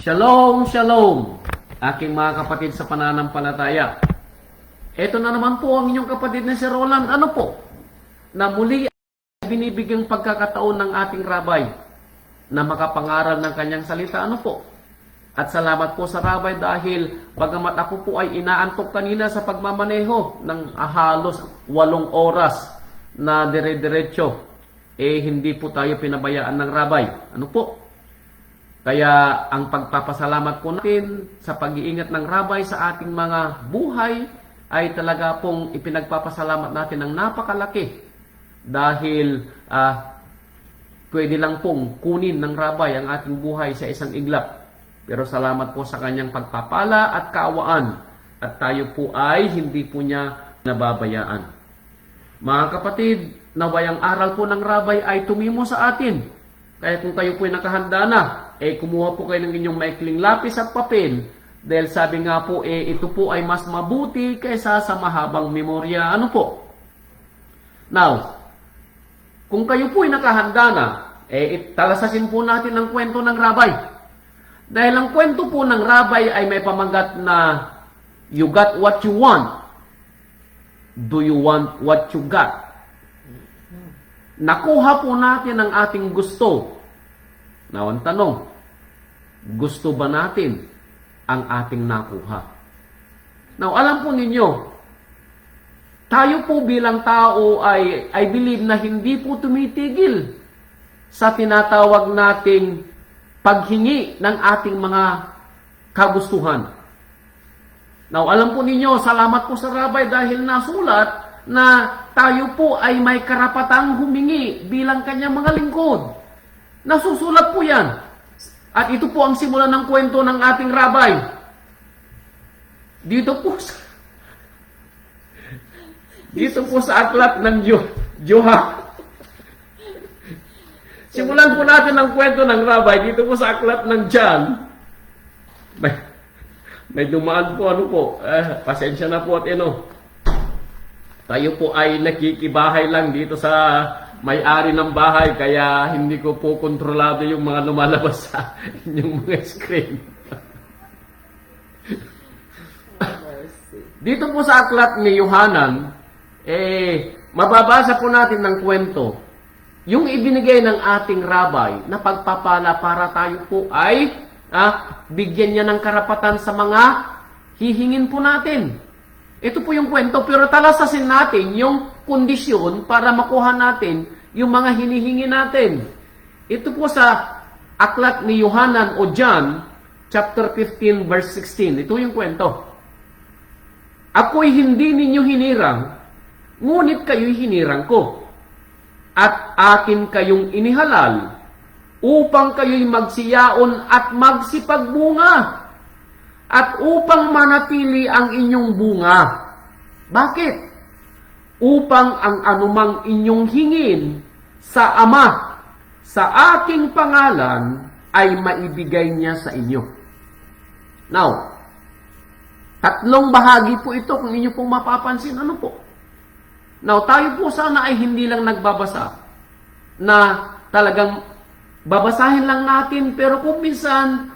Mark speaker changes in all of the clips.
Speaker 1: Shalom, shalom, aking mga kapatid sa pananampalataya. Ito na naman po ang inyong kapatid na si Roland. Ano po? Na muli ay binibigyang pagkakataon ng ating rabay na makapangaral ng kanyang salita. Ano po? At salamat po sa rabay dahil bagamat ako po ay inaantok kanina sa pagmamaneho ng halos 8 oras na dire-diretso, hindi po tayo pinabayaan ng rabay. Ano po? Kaya ang pagpapasalamat po natin sa pag-iingat ng rabay sa ating mga buhay ay talaga pong ipinagpapasalamat natin ng napakalaki dahil pwede lang pong kunin ng rabay ang ating buhay sa isang iglap. Pero salamat po sa kanyang pagpapala at kaawaan at tayo po ay hindi po niya nababayaan. Mga kapatid, naway ang aral po ng rabay ay tumimo sa atin. Kaya kung kayo po ay nakahanda na, kumuha po kayo ng inyong maikling lapis at papel. Dahil sabi nga po, ito po ay mas mabuti kaysa sa mahabang memorya. Ano po? Now, kung kayo po ay nakahanda na, talasasin po natin ang kwento ng rabay. Dahil ang kwento po ng rabay ay may pamagat na you got what you want. Do you want what you got? Nakuha po natin ang ating gusto. Now, ang tanong, gusto ba natin ang ating nakuha? Now, alam po ninyo, tayo po bilang tao ay I believe na hindi po tumitigil sa tinatawag nating paghingi ng ating mga kagustuhan. Now, alam po ninyo, salamat po sa rabay dahil nasulat na tayo po ay may karapatang humingi bilang kanyang mga lingkod. Nasusulat po yan. At ito po ang simula ng kwento ng ating rabay. Dito po sa aklat ng Joha. Simulan po natin ang kwento ng rabay dito po sa aklat ng John. May dumaan po, pasensya na po at tayo po ay nakikibahay lang dito sa may-ari ng bahay, kaya hindi ko po kontrolado yung mga lumalabas sa inyong mga screen. Dito po sa aklat ni Yohanan, mababasa po natin ng kwento, yung ibinigay ng ating rabay na pagpapala para tayo po ay bigyan niya ng karapatan sa mga hihingin po natin. Ito po yung kwento, pero talasasin natin yung kondisyon para makuha natin yung mga hinihingi natin. Ito po sa aklat ni Yohanan o John, chapter 15, verse 16. Ito yung kwento. Ako'y hindi ninyo hinirang, ngunit kayo'y hinirang ko. At akin kayong inihalal, upang kayo'y magsiyaon at magsipagbunga. At upang manatili ang inyong bunga. Bakit? Upang ang anumang inyong hingin sa Ama, sa aking pangalan, ay maibigay niya sa inyo. Now, 3 bahagi po ito kung inyo pong mapapansin. Ano po? Now, tayo po sana ay hindi lang nagbabasa na talagang babasahin lang natin, pero kung minsan,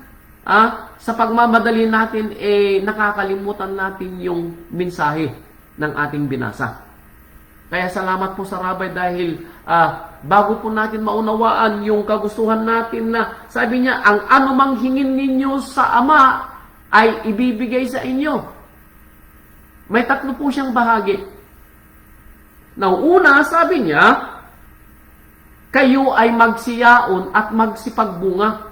Speaker 1: sa pagmamadali natin, nakakalimutan natin yung mensahe ng ating binasa. Kaya salamat po sa rabay dahil bago po natin maunawaan yung kagustuhan natin na sabi niya, ang anumang hingin ninyo sa Ama ay ibibigay sa inyo. May 3 po siyang bahagi. Now, una, sabi niya, kayo ay magsiyaon at magsipagbunga.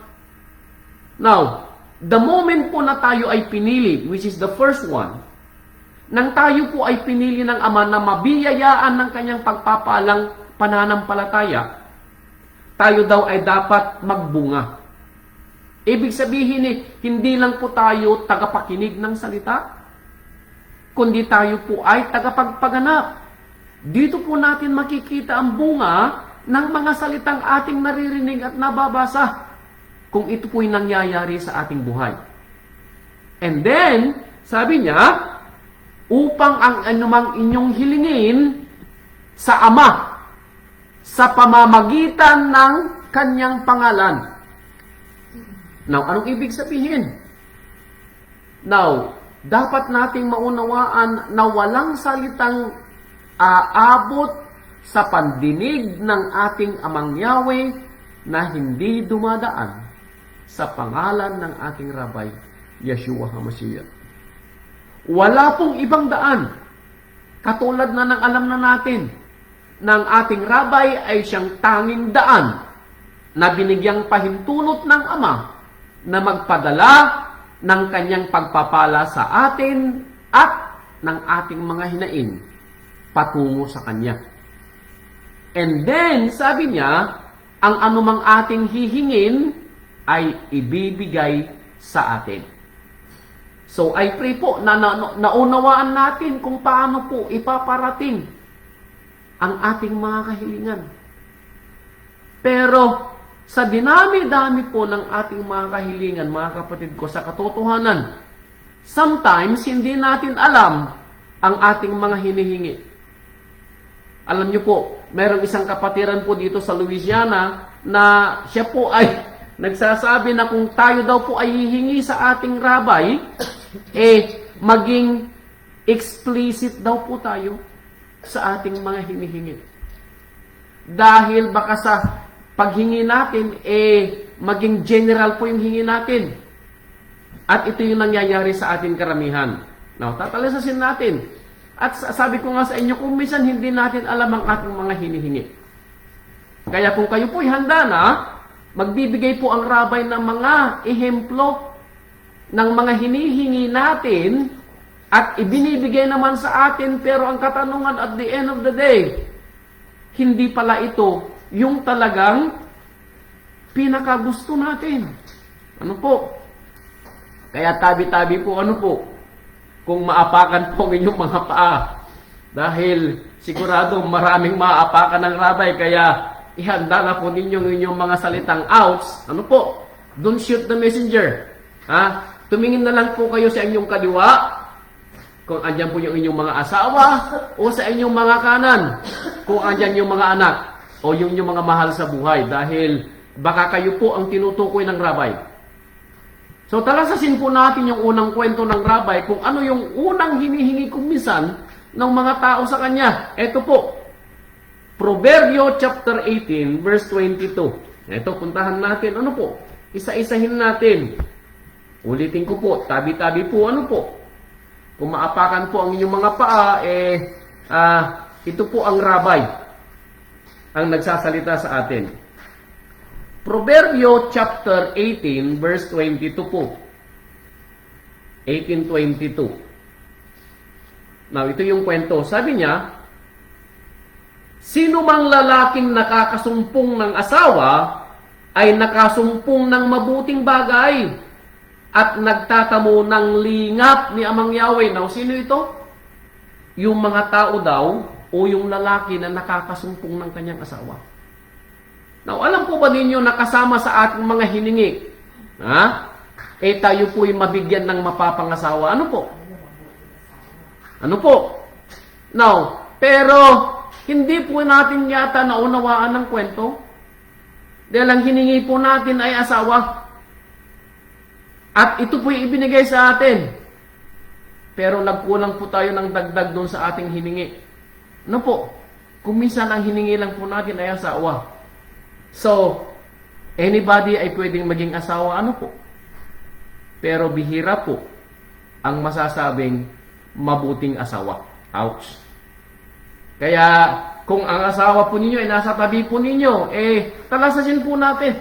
Speaker 1: Now, the moment po na tayo ay pinili, which is the first one, nang tayo po ay pinili ng Ama na mabiyayaan ng kanyang pagpapalang pananampalataya, tayo daw ay dapat magbunga. Ibig sabihin hindi lang po tayo tagapakinig ng salita, kundi tayo po ay tagapagpaganap. Dito po natin makikita ang bunga ng mga salitang ating naririnig at nababasa, kung ito po'y nangyayari sa ating buhay. And then, sabi niya, upang ang anumang inyong hilingin sa Ama, sa pamamagitan ng kanyang pangalan. Now, anong ibig sabihin? Now, dapat nating maunawaan na walang salitang aabot sa pandinig ng ating Amang Yahweh na hindi dumadaan sa pangalan ng ating Rabay, Yeshua HaMashiach. Wala pong ibang daan. Katulad na ng alam na natin, ng ating Rabay ay siyang tanging daan na binigyang pahintulot ng Ama na magpadala ng kanyang pagpapala sa atin at ng ating mga hinain patungo sa Kanya. And then, sabi niya, ang anumang ating hihingin ay ibibigay sa atin. So, I pray po na naunawaan natin kung paano po ipaparating ang ating mga kahilingan. Pero, sa dinami-dami po ng ating mga kahilingan, mga kapatid ko, sa katotohanan, sometimes hindi natin alam ang ating mga hinihingi. Alam niyo po, merong isang kapatiran po dito sa Louisiana na siya po ay nagsasabi na kung tayo daw po ay hihingi sa ating Rabay, maging explicit daw po tayo sa ating mga hinihingi. Dahil baka sa paghingi natin, maging general po yung hingi natin. At ito yung nangyayari sa ating karamihan. Now, tatalasasin natin. At sabi ko nga sa inyo, kung minsan hindi natin alam ang ating mga hinihingi. Kaya kung kayo po'y handa na, magbibigay po ang Rabay ng mga ehemplo ng mga hinihingi natin at ibinibigay naman sa atin, pero ang katanungan at the end of the day, hindi pala ito yung talagang pinakagusto natin. Ano po? Kaya tabi-tabi po, ano po? Kung maapakan po ang inyong mga paa. Dahil sigurado maraming maapakan ng Rabay, kaya ihanda na po ninyo ang inyong mga salitang outs. Ano po? Don't shoot the messenger. Tumingin na lang po kayo sa inyong kaliwa, kung andyan po yung inyong mga asawa, o sa inyong mga kanan, kung andyan yung mga anak, o yung mga mahal sa buhay. Dahil baka kayo po ang tinutukoy ng Rabay. So, talasasin po natin yung unang kwento ng Rabay kung ano yung unang hinihingi kumisan ng mga tao sa kanya. Ito po, Proverbio chapter 18, verse 22. Ito, puntahan natin. Ano po? Isa-isahin natin. Ulitin ko po, tabi-tabi po. Ano po? Kung maapakan po ang inyong mga paa, ito po ang Rabay ang nagsasalita sa atin. Proverbio chapter 18 verse 22 po. 18:22. Now, ito yung kwento. Sabi niya, sino mang lalaking nakakasumpong ng asawa ay nakasumpong ng mabuting bagay at nagtatamo ng lingap ni Amang Yahweh. Now, sino ito? Yung mga tao daw o yung lalaki na nakakasumpong ng kanyang asawa. Now, alam po ba ninyo na kasama sa ating mga hiningi? Tayo po'y mabigyan ng mapapangasawa. Ano po? Ano po? Now, pero hindi po natin yata naunawaan ng kwento. Dahil ang hiningi po natin ay asawa. At ito po'y ibinigay sa atin. Pero nagkulang po tayo ng dagdag doon sa ating hiningi. Ano po? Kung minsan ang hiningi lang po natin ay asawa. So, anybody ay pwedeng maging asawa, ano po? Pero bihira po ang masasabing mabuting asawa. Ouch! Kaya, kung ang asawa po ninyo ay nasa tabi po ninyo, talasasin po natin.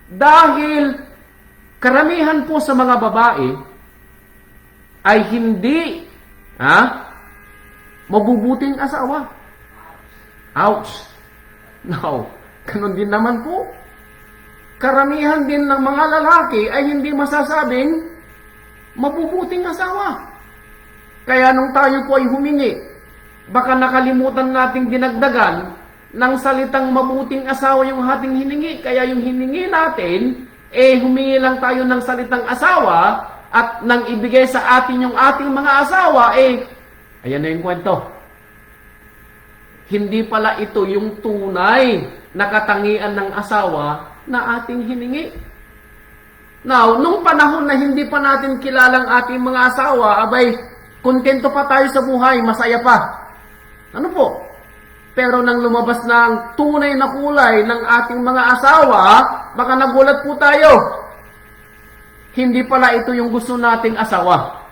Speaker 1: Dahil, karamihan po sa mga babae ay hindi mabubuting asawa. Ouch! Now, ganun din naman po. Karamihan din ng mga lalaki ay hindi masasabing mabubuting asawa. Kaya nung tayo po ay humingi, baka nakalimutan nating dinagdagan ng salitang mabuting asawa yung ating hiningi. Kaya yung hiningi natin, humingi lang tayo ng salitang asawa at nang ibigay sa atin yung ating mga asawa, ayan na yung kwento. Hindi pala ito yung tunay na katangian ng asawa na ating hiningi. Now, nung panahon na hindi pa natin kilalang ating mga asawa, abay, kontento pa tayo sa buhay, masaya pa. Ano po? Pero nang lumabas na ang tunay na kulay ng ating mga asawa, baka nagulat po tayo. Hindi pala ito yung gusto nating asawa.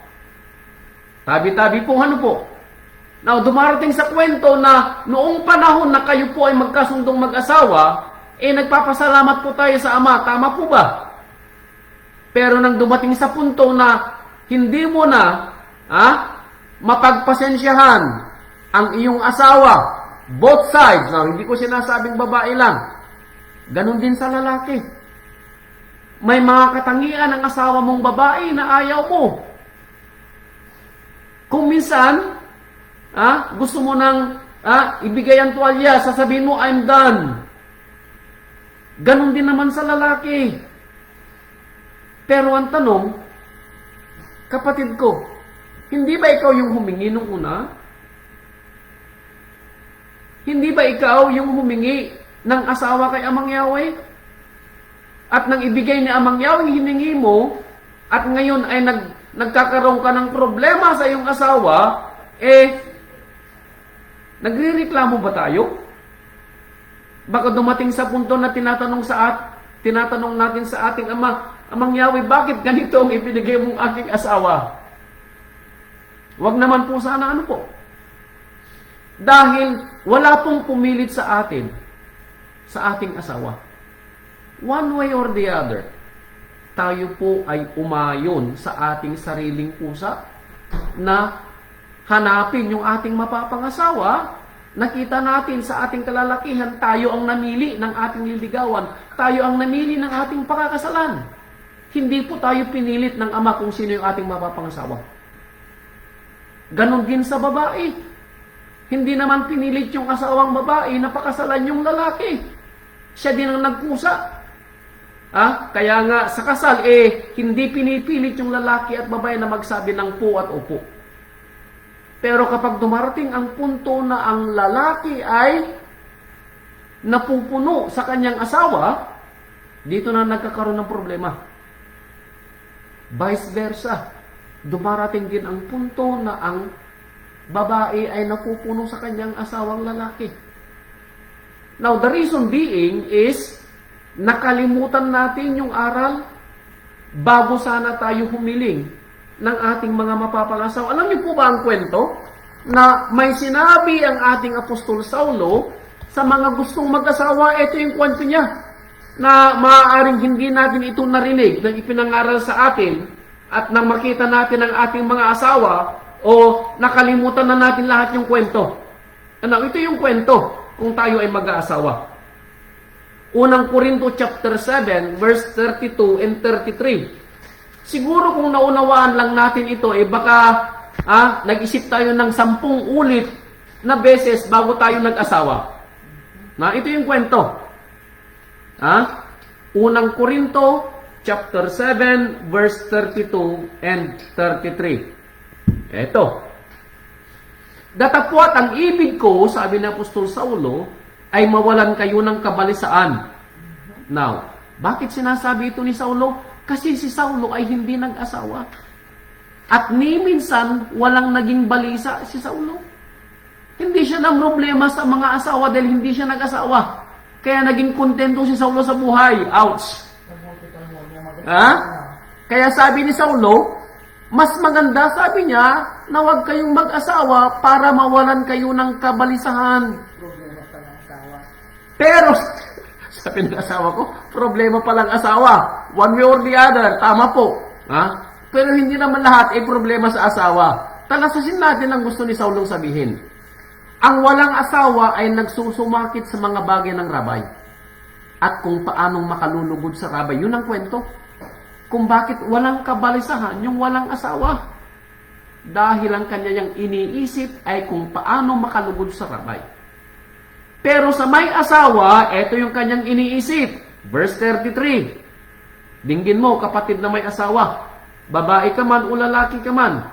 Speaker 1: Tabi-tabi po, ano po? Now, dumarating sa kwento na noong panahon na kayo po ay magkasundong mag-asawa, nagpapasalamat po tayo sa Ama. Tama po ba? Pero nang dumating sa punto na hindi mo na mapagpasensyahan ang iyong asawa, both sides, now, hindi ko sinasabing babae lang, ganun din sa lalaki. May mga katangian ng asawa mong babae na ayaw mo. Kung minsan, gusto mo nang ibigay ang tuwalya, sasabihin mo, I'm done. Ganon din naman sa lalaki. Pero ang tanong, kapatid ko, hindi ba ikaw yung humingi nung una? Hindi ba ikaw yung humingi ng asawa kay Amang Yahweh? At nang ibigay ni Amang Yahweh, hiningi mo, at ngayon ay nagkakaroon ka ng problema sa iyong asawa, nagrereklamo ba tayo? Baka dumating sa punto na tinatanong natin sa ating Ama, Amang Yahweh, bakit ganito ang ibinigay mong aking asawa? Huwag naman po sana ano po. Dahil wala pong pumilit sa atin, sa ating asawa. One way or the other, tayo po ay umayon sa ating sariling pusa na hanapin yung ating mapapangasawa. Nakita natin sa ating kalalakihan, tayo ang namili ng ating liligawan. Tayo ang namili ng ating pakakasalan. Hindi po tayo pinilit ng Ama kung sino yung ating mapapangasawa. Ganon din sa babae. Hindi naman pinilit yung asawang babae na pakasalan yung lalaki. Siya din ang nagkusa. Kaya nga sa kasal, hindi pinipilit yung lalaki at babae na magsabi ng po at opo. Pero kapag dumarating ang punto na ang lalaki ay napupuno sa kanyang asawa, dito na nagkakaroon ng problema. Vice versa. Dumarating din ang punto na ang babae ay napupuno sa kanyang asawang lalaki. Now, the reason being is, nakalimutan natin yung aral bago sana tayo humiling ng ating mga mapapangasawa. Alam niyo po ba ang kwento? Na may sinabi ang ating Apostol Saulo sa mga gustong mag-asawa, ito yung kwento niya, na maaaring hindi natin ito narinig nang ipinangaral sa atin at nang makita natin ang ating mga asawa o nakalimutan na natin lahat yung kwento. Ito yung kwento kung tayo ay mag-aasawa. Unang Korinto chapter 7 verse 32 and 33. Siguro kung naunawaan lang natin ito, baka nag-isip tayo ng 10 ulit na beses bago tayo nag-asawa. Ito yung kwento. Unang Korinto chapter 7 verse 32 and 33. Ito. Datapwat ang ibig ko, sabi ni Apostol Saulo, ay mawalan kayo ng kabalisaan. Now, bakit sinasabi ito ni Saulo? Kasi si Saulo ay hindi nag-asawa. At ni minsan, walang naging balisa si Saulo. Hindi siya ng problema sa mga asawa dahil hindi siya nag-asawa. Kaya naging kontento si Saulo sa buhay. Ouch! Kaya sabi ni Saulo, mas maganda, sabi niya, na huwag kayong mag-asawa para mawalan kayo ng kabalisahan. Pero, sabi ng asawa ko, problema palang asawa. One way or the other, tama po. Pero hindi naman lahat ay problema sa asawa. Talasasin natin ang gusto ni Saulong sabihin. Ang walang asawa ay nagsusumakit sa mga bagay ng rabay. At kung paanong makalulugod sa rabay, yun ang kwento. Kung bakit walang kabalisahan yung walang asawa. Dahil ang kanyang iniisip ay kung paano makalugod sa rabay. Pero sa may asawa, ito yung kanyang iniisip. Verse 33. Dinggin mo, kapatid na may asawa. Babae ka man o lalaki ka man.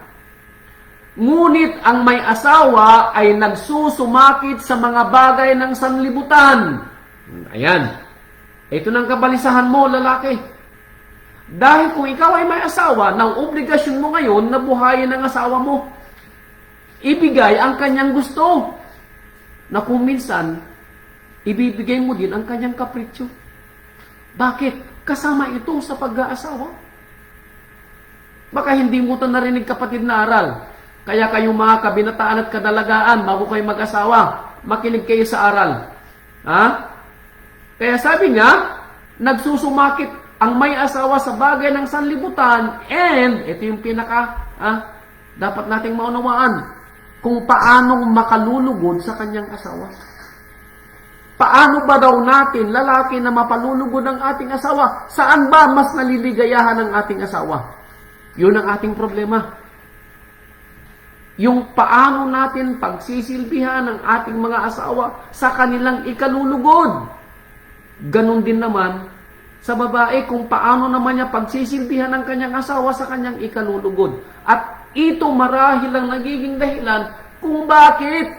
Speaker 1: Ngunit ang may asawa ay nagsusumakit sa mga bagay ng sanlibutan. Ayan. Ito ng kabalisahan mo, lalaki. Dahil kung ikaw ay may asawa, ng obligasyon mo ngayon na buhayin ang asawa mo. Ibigay ang kanyang gusto. Na kung minsan, ibibigay mo din ang kanyang kapritsyo. Bakit? Kasama ito sa pag-aasawa. Baka hindi mo ito narinig, kapatid na aral. Kaya kayong mga kabinataan at kadalagaan, bago kayo mag-asawa, makinig kayo sa aral. Ha? Kaya sabi niya, nagsusumakit ang may asawa sa bagay ng sanlibutan, and ito yung dapat nating maunawaan, kung paanong makalulugod sa kanyang asawa. Paano ba daw natin, lalaki na mapalulugod ang ating asawa? Saan ba mas naliligayahan ang ating asawa? Yun ang ating problema. Yung paano natin pagsisilbihan ang ating mga asawa sa kanilang ikalulugod. Ganon din naman sa babae kung paano naman niya pagsisilbihan ang kanyang asawa sa kanyang ikalulugod. At ito marahil ang nagiging dahilan kung bakit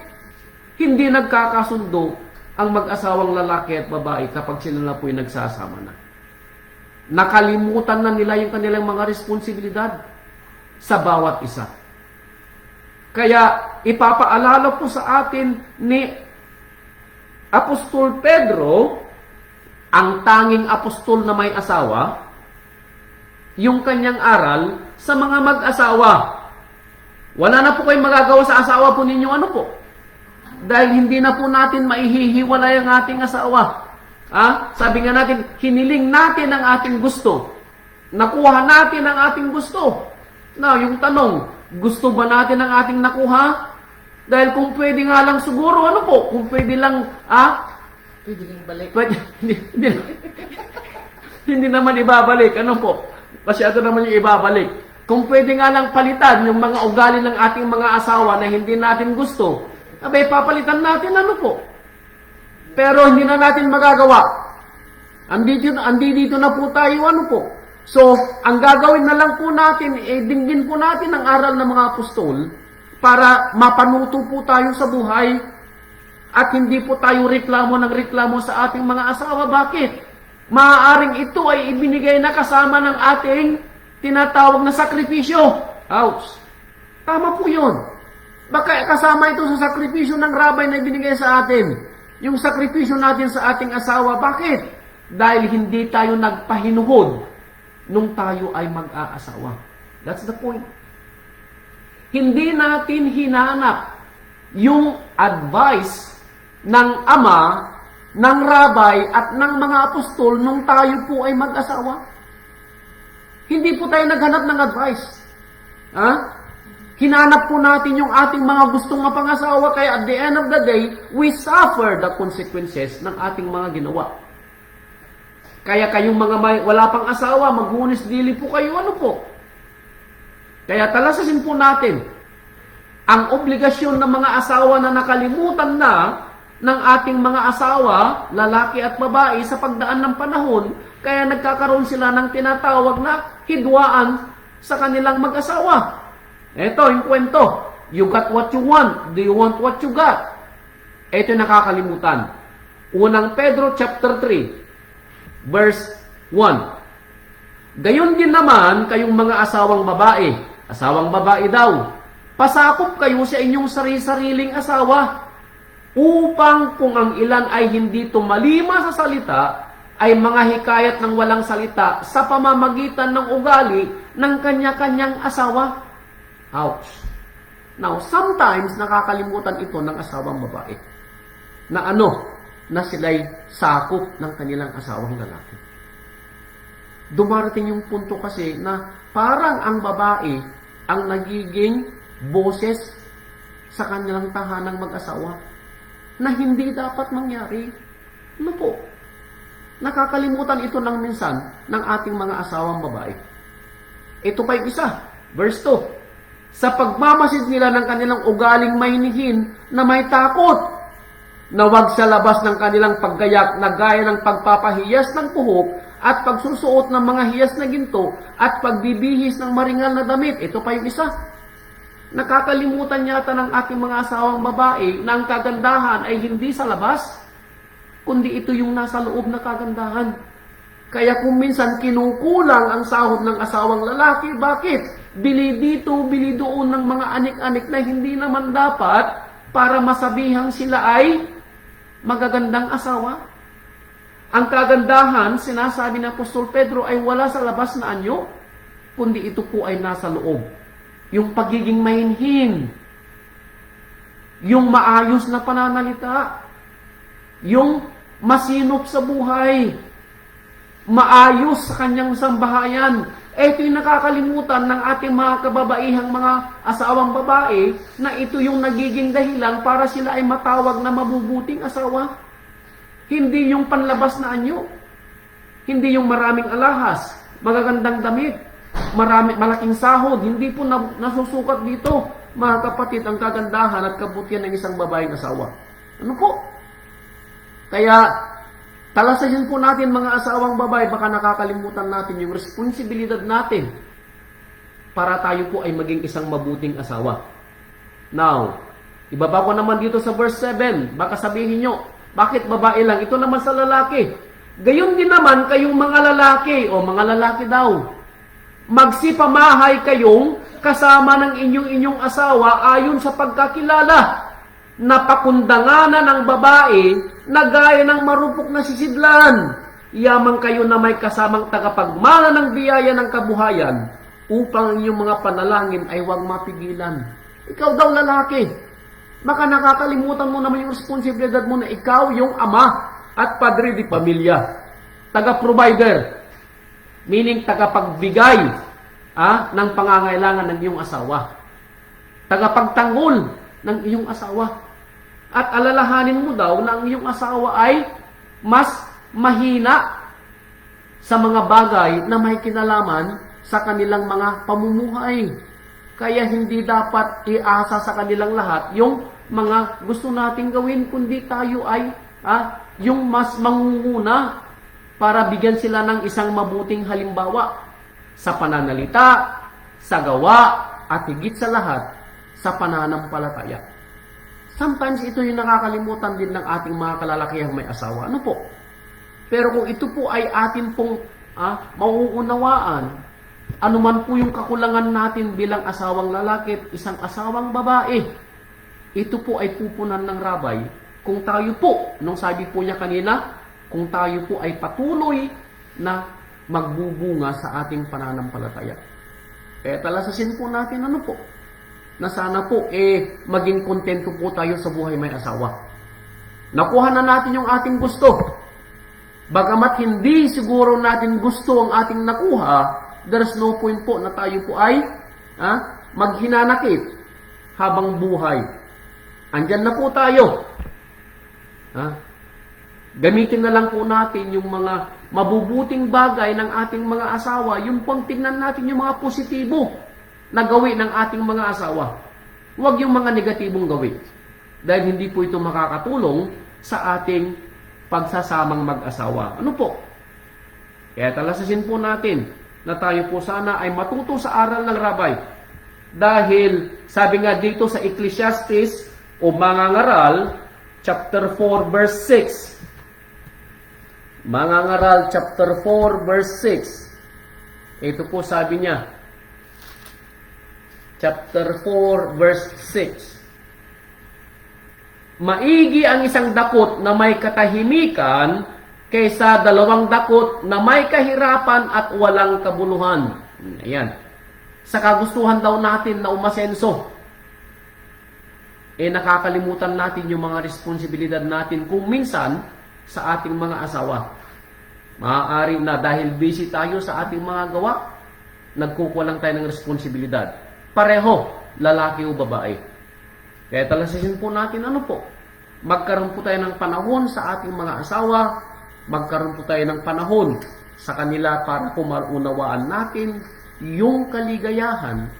Speaker 1: hindi nagkakasundo ang mag-asawang lalaki at babae kapag sila na po'y nagsasama na. Nakalimutan na nila yung kanilang mga responsibilidad sa bawat isa. Kaya ipapaalala po sa atin ni Apostol Pedro, ang tanging apostol na may asawa, yung kanyang aral sa mga mag-asawa. Wala na po kayong magagawa sa asawa po ninyo, ano po? Dahil hindi na po natin maihihiwalay ang ating asawa. Sabi nga natin, hiniling natin ang ating gusto. Nakuha natin ang ating gusto. Now, yung tanong, gusto ba natin ang ating nakuha? Dahil kung pwede nga lang siguro, ano po? Kung pwede lang,
Speaker 2: Pwede rin balik.
Speaker 1: Pwede, hindi naman ibabalik. Ano po? Masyado naman yung ibabalik. Kung pwede nga lang palitan yung mga ugali ng ating mga asawa na hindi natin gusto, abay, papalitan natin, ano po? Pero hindi na natin magagawa. Andito na po tayo, ano po? So, ang gagawin na lang po natin, dinggin po natin ang aral ng mga apostol para mapanuto po tayo sa buhay at hindi po tayo reklamo sa ating mga asawa. Bakit? Maaaring ito ay ibinigay na kasama ng ating tinatawag na sakripisyo. Ouch! Tama po yun. Baka kasama ito sa sakripisyo ng rabay na ibinigay sa atin. Yung sakripisyo natin sa ating asawa. Bakit? Dahil hindi tayo nagpahinuhod nung tayo ay mag-aasawa. That's the point. Hindi natin hinanap yung advice ng ama, ng rabay, at ng mga apostol nung tayo po ay mag-asawa. Hindi po tayo naghanap ng advice. Hinanap po natin yung ating mga gustong mapangasawa, kaya at the end of the day, we suffer the consequences ng ating mga ginawa. Kaya kayong mga wala pang asawa, maghunis dili po kayo, ano po? Kaya talasasin po natin ang obligasyon ng mga asawa na nakalimutan na ng ating mga asawa, lalaki at babae, sa pagdaan ng panahon, kaya nagkakaroon sila ng tinatawag na hidwaan sa kanilang mag-asawa. Ito yung kwento. You got what you want. Do you want what you got? Ito yung nakakalimutan. Unang Pedro chapter 3, verse 1. Gayon din naman kayong mga asawang babae daw, pasakop kayo sa inyong sarili-sariling asawa, upang kung ang ilan ay hindi tumalima sa salita, ay mga hikayat ng walang salita sa pamamagitan ng ugali ng kanya-kanyang asawa. Ouch! Now, sometimes nakakalimutan ito ng asawang babae na sila'y sakop ng kanilang asawang lalaki. Dumarating yung punto kasi na parang ang babae ang nagiging boses sa kanilang tahanang mag-asawa na hindi dapat mangyari. Ano po? Nakakalimutan ito ng minsan ng ating mga asawang babae. Ito pa yung isa. Verse 2. Sa pagmamasid nila ng kanilang ugaling maynihin na may takot, na wag sa labas ng kanilang paggayak na gaya ng pagpapahiyas ng puhok at pagsusuot ng mga hiyas na ginto at pagbibihis ng maringal na damit. Ito pa yung isa. Nakakalimutan yata ng ating mga asawang babae na ang kagandahan ay hindi sa labas, kundi ito yung nasa loob na kagandahan. Kaya kung minsan kinukulang ang sahod ng asawang lalaki, bakit? Bili dito, bili doon ng mga anik-anik na hindi naman dapat para masabihang sila ay magagandang asawa. Ang kagandahan, sinasabi ng Apostol Pedro, ay wala sa labas na anyo, kundi ito po ay nasa loob. Yung pagiging mainhin, yung maayos na pananalita, yung masinop sa buhay, maayos sa kanyang sambahayan. Ito yung nakakalimutan ng ating mga kababaihang mga asawang babae na ito yung nagiging dahilan para sila ay matawag na mabubuting asawa. Hindi yung panlabas na anyo. Hindi yung maraming alahas, magagandang damit, malaking sahod. Hindi po nasusukat dito, mga kapatid, ang kagandahan at kabutihan ng isang babaeng asawa. Ano po? Kaya, talasahin po natin mga asawang babae, baka nakakalimutan natin yung responsibilidad natin para tayo po ay maging isang mabuting asawa. Now, ibaba ko naman dito sa verse 7, baka sabihin nyo, bakit babae lang? Ito naman sa lalaki. Gayon din naman kayong mga lalaki, o mga lalaki daw, magsipamahay kayong kasama ng inyong asawa ayon sa pagkakilala, napakundanganan ng babae na gaya ng marupok na sisidlan. Yamang kayo na may kasamang tagapagmana ng biyaya ng kabuhayan upang inyong mga panalangin ay huwag mapigilan. Ikaw daw lalaki, baka nakakalimutan mo naman yung responsibilidad mo na ikaw yung ama at padre di pamilya. Taga-provider, meaning tagapagbigay ng pangangailangan ng iyong asawa. Tagapagtanggol ng iyong asawa. At alalahanin mo daw na ang iyong asawa ay mas mahina sa mga bagay na may kinalaman sa kanilang mga pamumuhay. Kaya hindi dapat iasa sa kanilang lahat yung mga gusto nating gawin, kundi tayo ay yung mas mangunguna para bigyan sila ng isang mabuting halimbawa sa pananalita, sa gawa, at higit sa lahat, sa pananampalataya. Sometimes ito yung nakakalimutan din ng ating mga kalalakihang may asawa. Ano po? Pero kung ito po ay atin pong mauunawaan, anuman po yung kakulangan natin bilang asawang lalaki at isang asawang babae, ito po ay pupunan ng rabay kung tayo po, nung sabi po niya kanina, kung tayo po ay patuloy na magbubunga sa ating pananampalataya. Kaya talasasin po natin ano po, na sana po maging kontento po tayo sa buhay may asawa. Nakuha na natin yung ating gusto. Bagamat hindi siguro natin gusto ang ating nakuha, there's no point po na tayo po ay maghinanakit habang buhay. Andyan na po tayo. Gamitin na lang po natin yung mga mabubuting bagay ng ating mga asawa, yung pang tingnan natin yung mga positibo na gawin ng ating mga asawa. Huwag yung mga negatibong gawin. Dahil hindi po ito makakatulong sa ating pagsasamang mag-asawa. Ano po? Kaya talasasin po natin na tayo po sana ay matuto sa aral ng rabay. Dahil sabi nga dito sa Ecclesiastes o Mangangaral, chapter 4, verse 6. Mangangaral, chapter 4, verse 6. Ito po sabi niya. Chapter 4, verse 6. Maigi ang isang dakot na may katahimikan kaysa dalawang dakot na may kahirapan at walang kabuluhan. Ayan. Sa kagustuhan daw natin na umasenso, nakakalimutan natin yung mga responsibilidad natin kung minsan sa ating mga asawa. Maaari na dahil busy tayo sa ating mga gawa, nagkukulang tayo ng responsibilidad. Pareho, lalaki o babae. Kaya talasasin po natin ano po, magkaroon po tayo ng panahon sa ating mga asawa, magkaroon po tayo ng panahon sa kanila para po maunawaan natin yung kaligayahan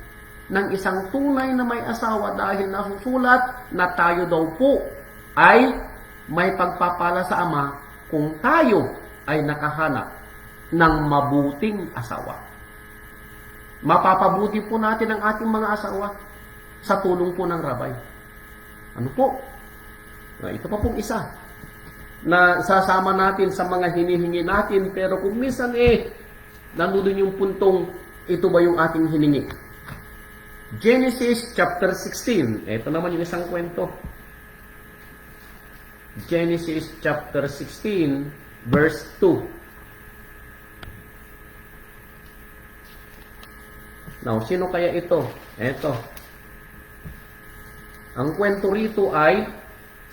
Speaker 1: ng isang tunay na may asawa dahil nasusulat na tayo daw po ay may pagpapala sa Ama kung tayo ay nakahanap ng mabuting asawa. Mapapabuti po natin ang ating mga asawa sa tulong po ng rabay. Ano po? Ito pa pong isa. na sasama natin sa mga hinihingi natin, pero kung minsan nandun yung puntong ito ba yung ating hiningi. Genesis chapter 16. Ito naman yung isang kwento. Genesis chapter 16 verse 2. Now, sino kaya ito? Ito. Ang kwento rito ay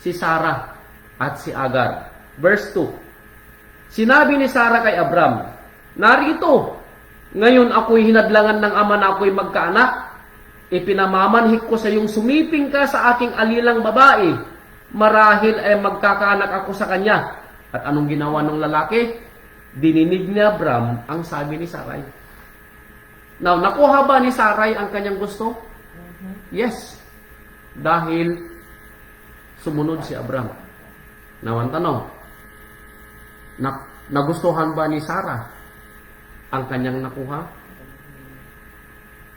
Speaker 1: si Sarah at si Agar. Verse 2. Sinabi ni Sarah kay Abram, narito, ngayon ako'y hinadlangan ng ama na ako'y magkaanak. Ipinamamanhik ko sa iyong sumiping ka sa aking alilang babae. Marahil ay magkakaanak ako sa kanya. At anong ginawa ng lalaki? Dininig ni Abram ang sabi ni Sarai. Now, nakuha ba ni Sarai ang kanyang gusto? Yes. Dahil sumunod si Abram. Now, ang tanong, nagustuhan ba ni Sarah ang kanyang nakuha?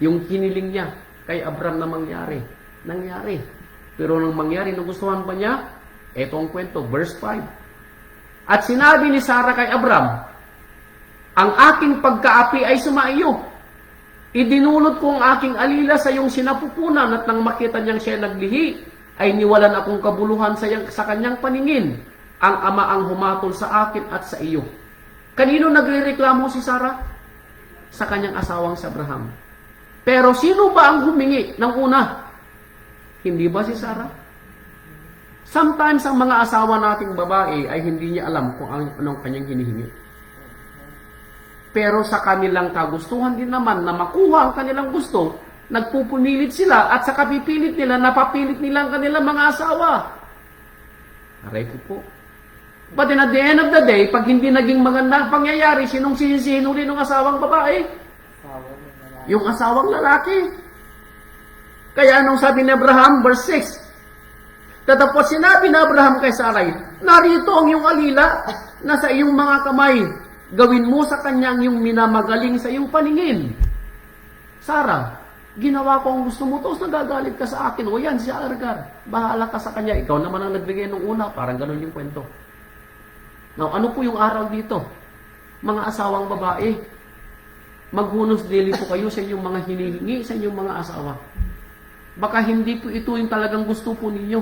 Speaker 1: Yung hiniling niya kay Abram na mangyari. Nangyari. Pero nang mangyari, nagustuhan ba niya? Ito ang kwento, verse 5. At sinabi ni Sarah kay Abram, ang aking pagkaapi ay sumaiyo. Idinulot ko ang aking alila sa iyong sinapupunan at nang makita niyang siya naglihi, ay niwalan akong kabuluhan sa kanyang paningin. Ang ama ang humatol sa akin at sa iyo. Kanino nagrereklamo si Sarah? Sa kanyang asawang si Abraham. Pero sino ba ang humingi ng una? Hindi ba si Sarah? Sometimes ang mga asawa nating babae ay hindi niya alam kung anong kanyang hinihingi. Pero sa kanilang kagustuhan din naman na makuha ang kanilang gusto, nagpupumilit sila at sa kapipilit nila, napapilit nila ang kanilang mga asawa. Aray ko po. But then at the end of the day, pag hindi naging magandang pangyayari, sinong sisihinuli ng asawang babae? Yung asawang lalaki. Kaya anong sabi ni Abraham, verse 6, tatapos sinabi ni Abraham kay Sarai, narito ang iyong alila na sa iyong mga kamay. Gawin mo sa kanya ang iyong minamagaling sa iyong paningin. Sarah, ginawa ko ang gusto mo, tapos nagagalit ka sa akin. O yan, si Agar, bahala ka sa kanya. Ikaw naman ang nagbigay ng una. Parang ganun yung kwento. Now, ano po yung aral dito? Mga asawang babae, maghunos dili po kayo sa inyong mga hinihingi sa inyong mga asawa. Baka hindi po ito yung talagang gusto po ninyo.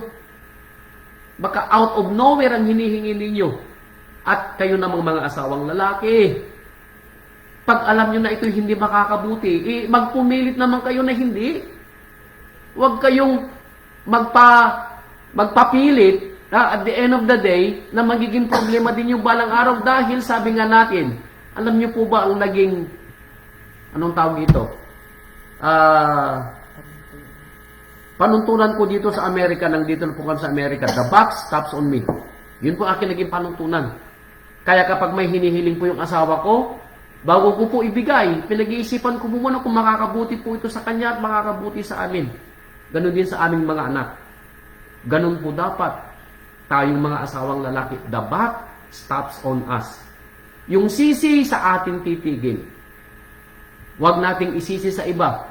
Speaker 1: Baka out of nowhere ang hinihingi ninyo. At kayo namang mga asawang lalaki, pag alam nyo na ito hindi makakabuti, magpumilit naman kayo na hindi. Huwag kayong magpapilit at the end of the day na magiging problema din yung balang araw dahil sabi nga natin, alam nyo po ba ang naging, anong tawag dito? Panuntunan ko dito sa Amerika, nang dito po kami sa Amerika, the buck stops on me. Yun po akin naging panuntunan. Kaya kapag may hinihiling po yung asawa ko, bago ko po ibigay, pinag-iisipan ko po muna kung makakabuti po ito sa kanya at makakabuti sa amin. Ganon din sa aming mga anak. Ganon po dapat tayong mga asawang lalaki. The buck stops on us. Yung sisi sa atin titigil. Huwag nating isisi sa iba.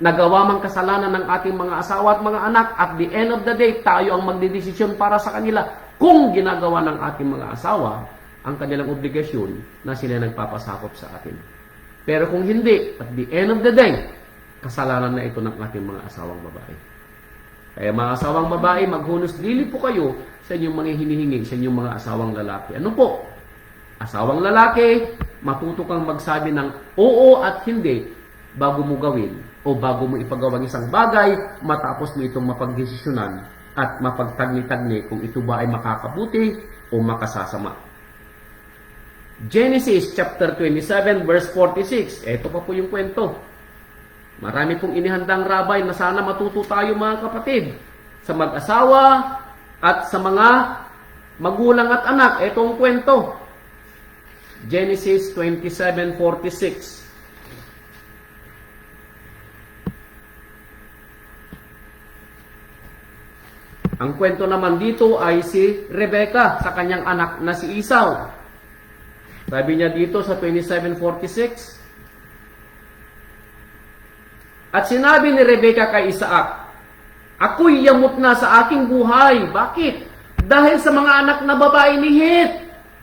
Speaker 1: Nagawa mang kasalanan ng ating mga asawa at mga anak, at the end of the day, tayo ang magdedesisyon para sa kanila kung ginagawa ng ating mga asawa ang kanilang obligasyon na sila nagpapasakop sa atin. Pero kung hindi, at the end of the day, kasalanan na ito ng ating mga asawang babae. Kaya mga asawang babae, maghunos dili po kayo sa inyong mga hinihingi sa inyong mga asawang lalaki. Ano po? Asawang lalaki, matuto kang magsabi ng oo at hindi bago mo gawin o bago mo ipagawa ng isang bagay matapos mo itong mapagdesisyonan at mapagtagni-tagni kung ito ba ay makakabuti o makasasama. Genesis chapter 27 verse 46. Ito pa po yung kwento. Marami pong inihandang rabay na sana matuto tayo mga kapatid sa mag-asawa at sa mga magulang at anak. Ito ang kwento. Genesis 27:46. Ang kwento naman dito ay si Rebecca sa kanyang anak na si Esau. Sabi niya dito sa 27:46, at sinabi ni Rebecca kay Isaac, ako'y yamot na sa aking buhay. Bakit? Dahil sa mga anak na babae ni Het.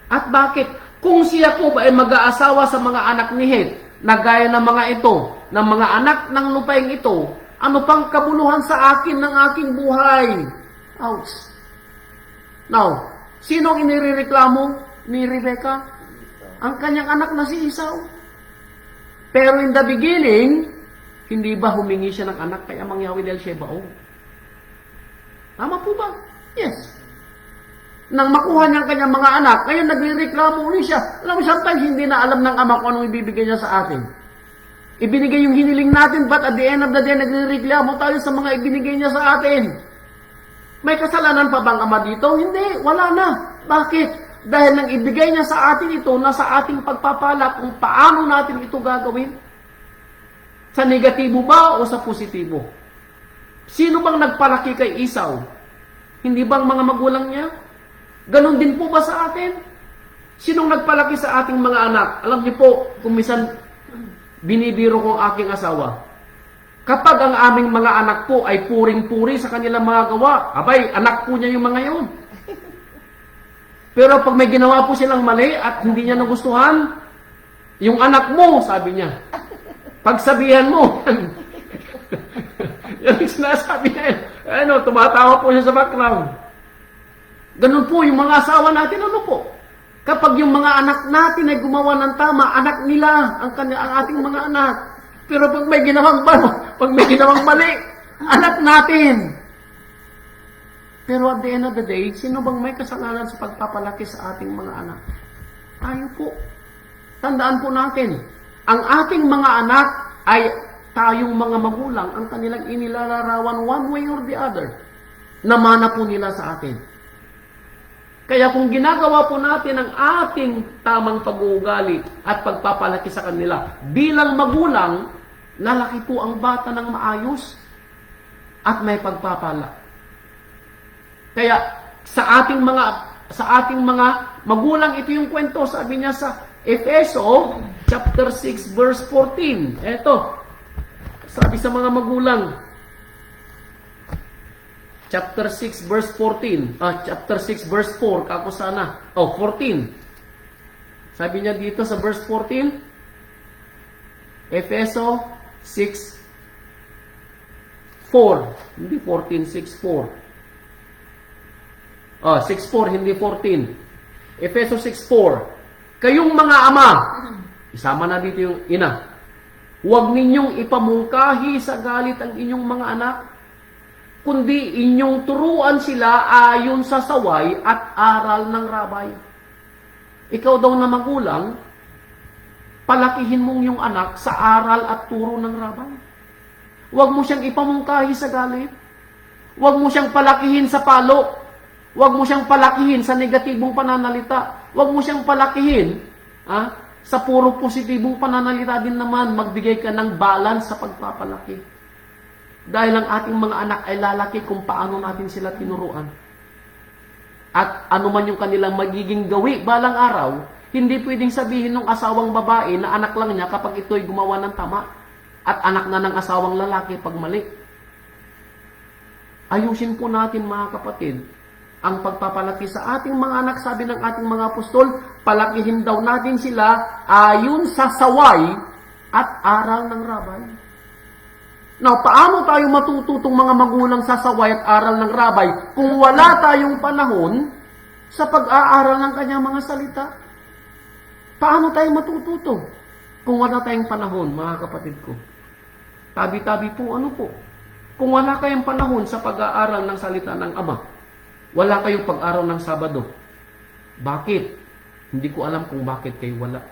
Speaker 1: At bakit? Kung si Jacob ay mag-aasawa sa mga anak ni Het, na gaya ng mga ito, ng mga anak ng lupaing ito, ano pang kabuluhan sa akin ng aking buhay? Ouch. Now, sino ang inireklamo ni Rebecca? Ang kanyang anak na si Esau. Pero in the beginning, hindi ba humingi siya ng anak kay Amang Yahweh del Shebao? Tama po ba? Yes. Nang makuha niya ang kanyang mga anak, ngayon nagrereklamo ulit siya. Alam mo, sometimes hindi na alam ng ama kung anong ibibigay niya sa atin. Ibinigay yung hiniling natin, but at the end of the day, nagrereklamo tayo sa mga ibinigay niya sa atin. May kasalanan pa bang ama dito? Hindi, wala na. Bakit? Dahil nang ibigay niya sa atin ito, nasa ating pagpapala kung paano natin ito gagawin. Sa negatibo ba o sa positibo? Sino bang nagpalaki kay Esau? Hindi bang mga magulang niya? Ganon din po ba sa atin? Sinong nagpalaki sa ating mga anak? Alam niyo po, kung minsan binibiro ko ang aking asawa, kapag ang aming mga anak po ay puring-puri sa kanilang mga gawa, abay, anak po niya yung mga yun. Pero pag may ginawa po silang mali at hindi niya nagustuhan, yung anak mo, sabi niya, pagsabihan mo, yan ang sinasabi niya. Ano, tumatawa po siya sa background. Ganun po yung mga asawa natin, ano po? Kapag yung mga anak natin ay gumawa ng tama, anak nila ang ating mga anak. Pero pag may ginawang mali, anak natin. Pero at the end of the day, sino bang may kasalanan sa pagpapalaki sa ating mga anak? Tayo po. Tandaan po natin, ang ating mga anak ay tayong mga magulang, ang kanilang inilalarawan one way or the other. Namana po nila sa atin. Kaya kung ginagawa po natin ang ating tamang pag-uugali at pagpapalaki sa kanila, bilang magulang, lalaki po ang bata ng maayos at may pagpapala. Kaya sa ating mga magulang, ito yung kwento, sabi niya sa Efeso chapter 6 verse 14. Eto, sabi sa mga magulang, chapter 6 verse 14, chapter 6 verse 4, kako sana, 14. Sabi niya dito sa verse 14, Efeso 6:4, hindi 14, 6:4. 6:4, hindi 14. Efeso 6:4. Kayong mga ama, isama na dito yung ina, huwag ninyong ipamungkahi sa galit ang inyong mga anak, kundi inyong turuan sila ayon sa saway at aral ng rabay. Ikaw daw na magulang, palakihin mong yung anak sa aral at turo ng rabay. Huwag mo siyang ipamungkahi sa galit. Huwag mo siyang palakihin sa palo. Huwag mo siyang palakihin sa negatibong pananalita. Huwag mo siyang palakihin sa puro positibong pananalita din naman. Magbigay ka ng balance sa pagpapalaki. Dahil ang ating mga anak ay lalaki kung paano natin sila tinuruan. At ano man yung kanilang magiging gawi balang araw, hindi pwedeng sabihin ng asawang babae na anak lang niya kapag ito'y gumawa ng tama. At anak na ng asawang lalaki pag mali. Ayusin po natin mga kapatid, ang pagpapalaki sa ating mga anak, sabi ng ating mga apostol, palakihin daw natin sila ayon sa saway at aral ng rabay. Now, paano tayo matututong mga magulang sa saway at aral ng rabay kung wala tayong panahon sa pag-aaral ng kanyang mga salita? Paano tayo matututo kung wala tayong panahon, mga kapatid ko? Tabi-tabi po, ano po? Kung wala kayong panahon sa pag-aaral ng salita ng Ama, wala kayong pag-araw ng Sabado. Bakit? Hindi ko alam kung bakit kayo wala.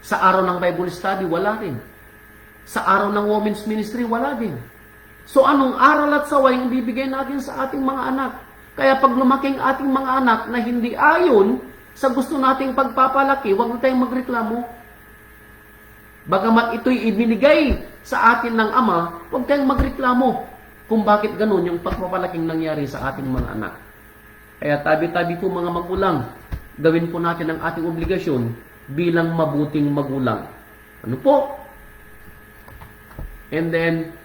Speaker 1: Sa araw ng Bible study, wala rin. Sa araw ng Women's Ministry, wala din. So anong aral at saway ang bibigay natin sa ating mga anak? Kaya pag lumaking ating mga anak na hindi ayon sa gusto nating pagpapalaki, huwag na tayong magreklamo. Bagamat ito'y ibinigay sa atin ng Ama, huwag tayong magreklamo kung bakit ganun yung pagpapalaking nangyari sa ating mga anak. Kaya tabi-tabi po mga magulang, gawin po natin ang ating obligasyon bilang mabuting magulang. Ano po? And then,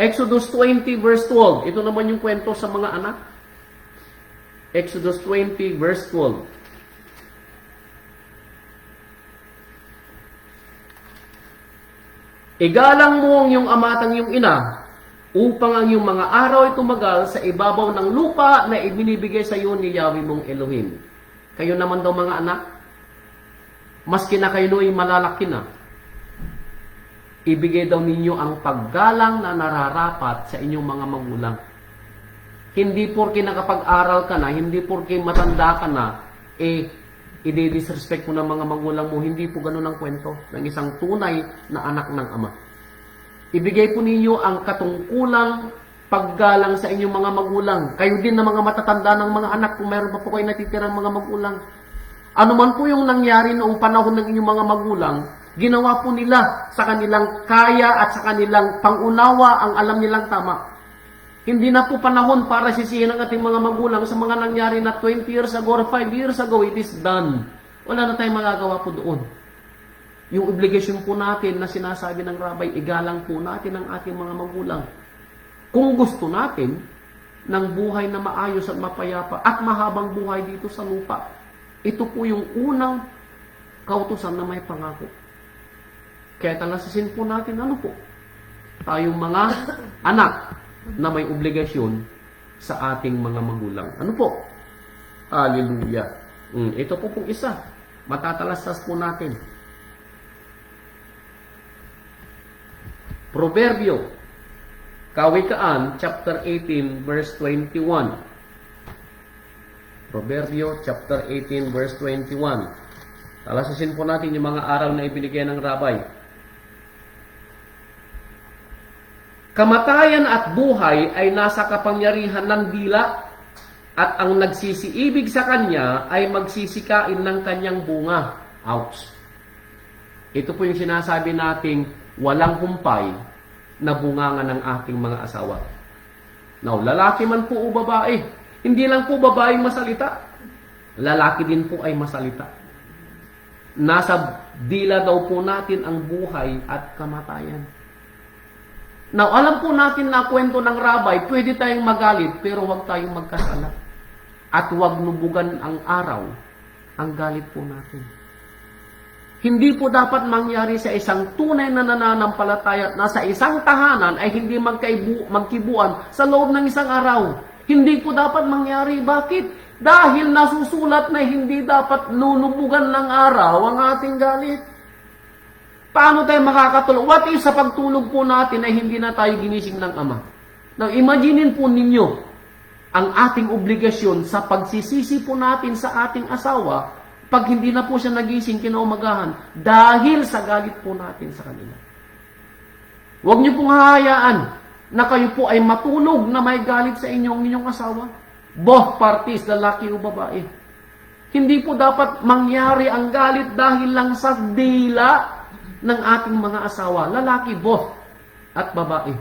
Speaker 1: Exodus 20 verse 12. Ito naman yung kwento sa mga anak. Exodus 20 verse 12. Igalang mo ang iyong ama at ang iyong ina, upang ang iyong mga araw ay tumagal sa ibabaw ng lupa na ibinibigay sa iyo ni Yahweh mong Elohim. Kayo naman daw mga anak, maski na kayo ay malalaki na, ibigay daw ninyo ang paggalang na nararapat sa inyong mga magulang. Hindi porke nakapag-aral ka na, hindi porke matanda ka na, i-disrespect mo ng mga magulang mo. Hindi po ganun ang kwento ng isang tunay na anak ng ama. Ibigay po ninyo ang katungkulang paggalang sa inyong mga magulang. Kayo din na mga matatanda ng mga anak, kung mayroon pa po kayo natitirang mga magulang. Ano man po yung nangyari noong panahon ng inyong mga magulang, ginawa po nila sa kanilang kaya at sa kanilang pangunawa ang alam nilang tama. Hindi na po panahon para sisihin ang ating mga magulang sa mga nangyari na 20 years ago or 5 years ago. It is done. Wala na tayong magagawa po doon. Yung obligation po natin na sinasabi ng rabbi, igalang po natin ang ating mga magulang. Kung gusto natin ng buhay na maayos at mapayapa at mahabang buhay dito sa lupa, ito po yung unang kautusan na may pangako. Kaya talasisin po natin, ano po? Tayong mga anak na may obligasyon sa ating mga magulang. Ano po? Hallelujah. Ito po pong isa. Matatalastas po natin. Proverbio, Kawikaan, chapter 18, verse 21. Proverbio, chapter 18, verse 21. Talasisin po natin yung mga araw na ibinigay ng rabbi. Kamatayan at buhay ay nasa kapangyarihan ng dila, at ang nagsisiibig sa kanya ay magsisikain ng kanyang bunga. Ouch! Ito po yung sinasabi nating walang humpay na bungangan ng ating mga asawa. Now, lalaki man po o babae, hindi lang po babae masalita, lalaki din po ay masalita. Nasa dila daw po natin ang buhay at kamatayan. Now, alam po natin na kwento ng rabbi, pwede tayong magalit, pero huwag tayong magkasala. At huwag nubugan ang araw, ang galit po natin. Hindi po dapat mangyari sa isang tunay na nananampalataya na sa isang tahanan ay hindi magkibuan sa loob ng isang araw. Hindi po dapat mangyari. Bakit? Dahil nasusulat na hindi dapat nunubugan ng araw ang ating galit. Paano tayo makakatulog? What if sa pagtulog po natin ay hindi na tayo ginising ng Ama? Now, imaginin po ninyo ang ating obligasyon sa pagsisisi po natin sa ating asawa pag hindi na po siya nagising kinaumagahan dahil sa galit po natin sa kanila. Huwag niyo pong hahayaan na kayo po ay matulog na may galit sa inyong asawa. Both parties, lalaki o babae. Hindi po dapat mangyari ang galit dahil lang sa dila ng ating mga asawa, lalaki, both, at babae.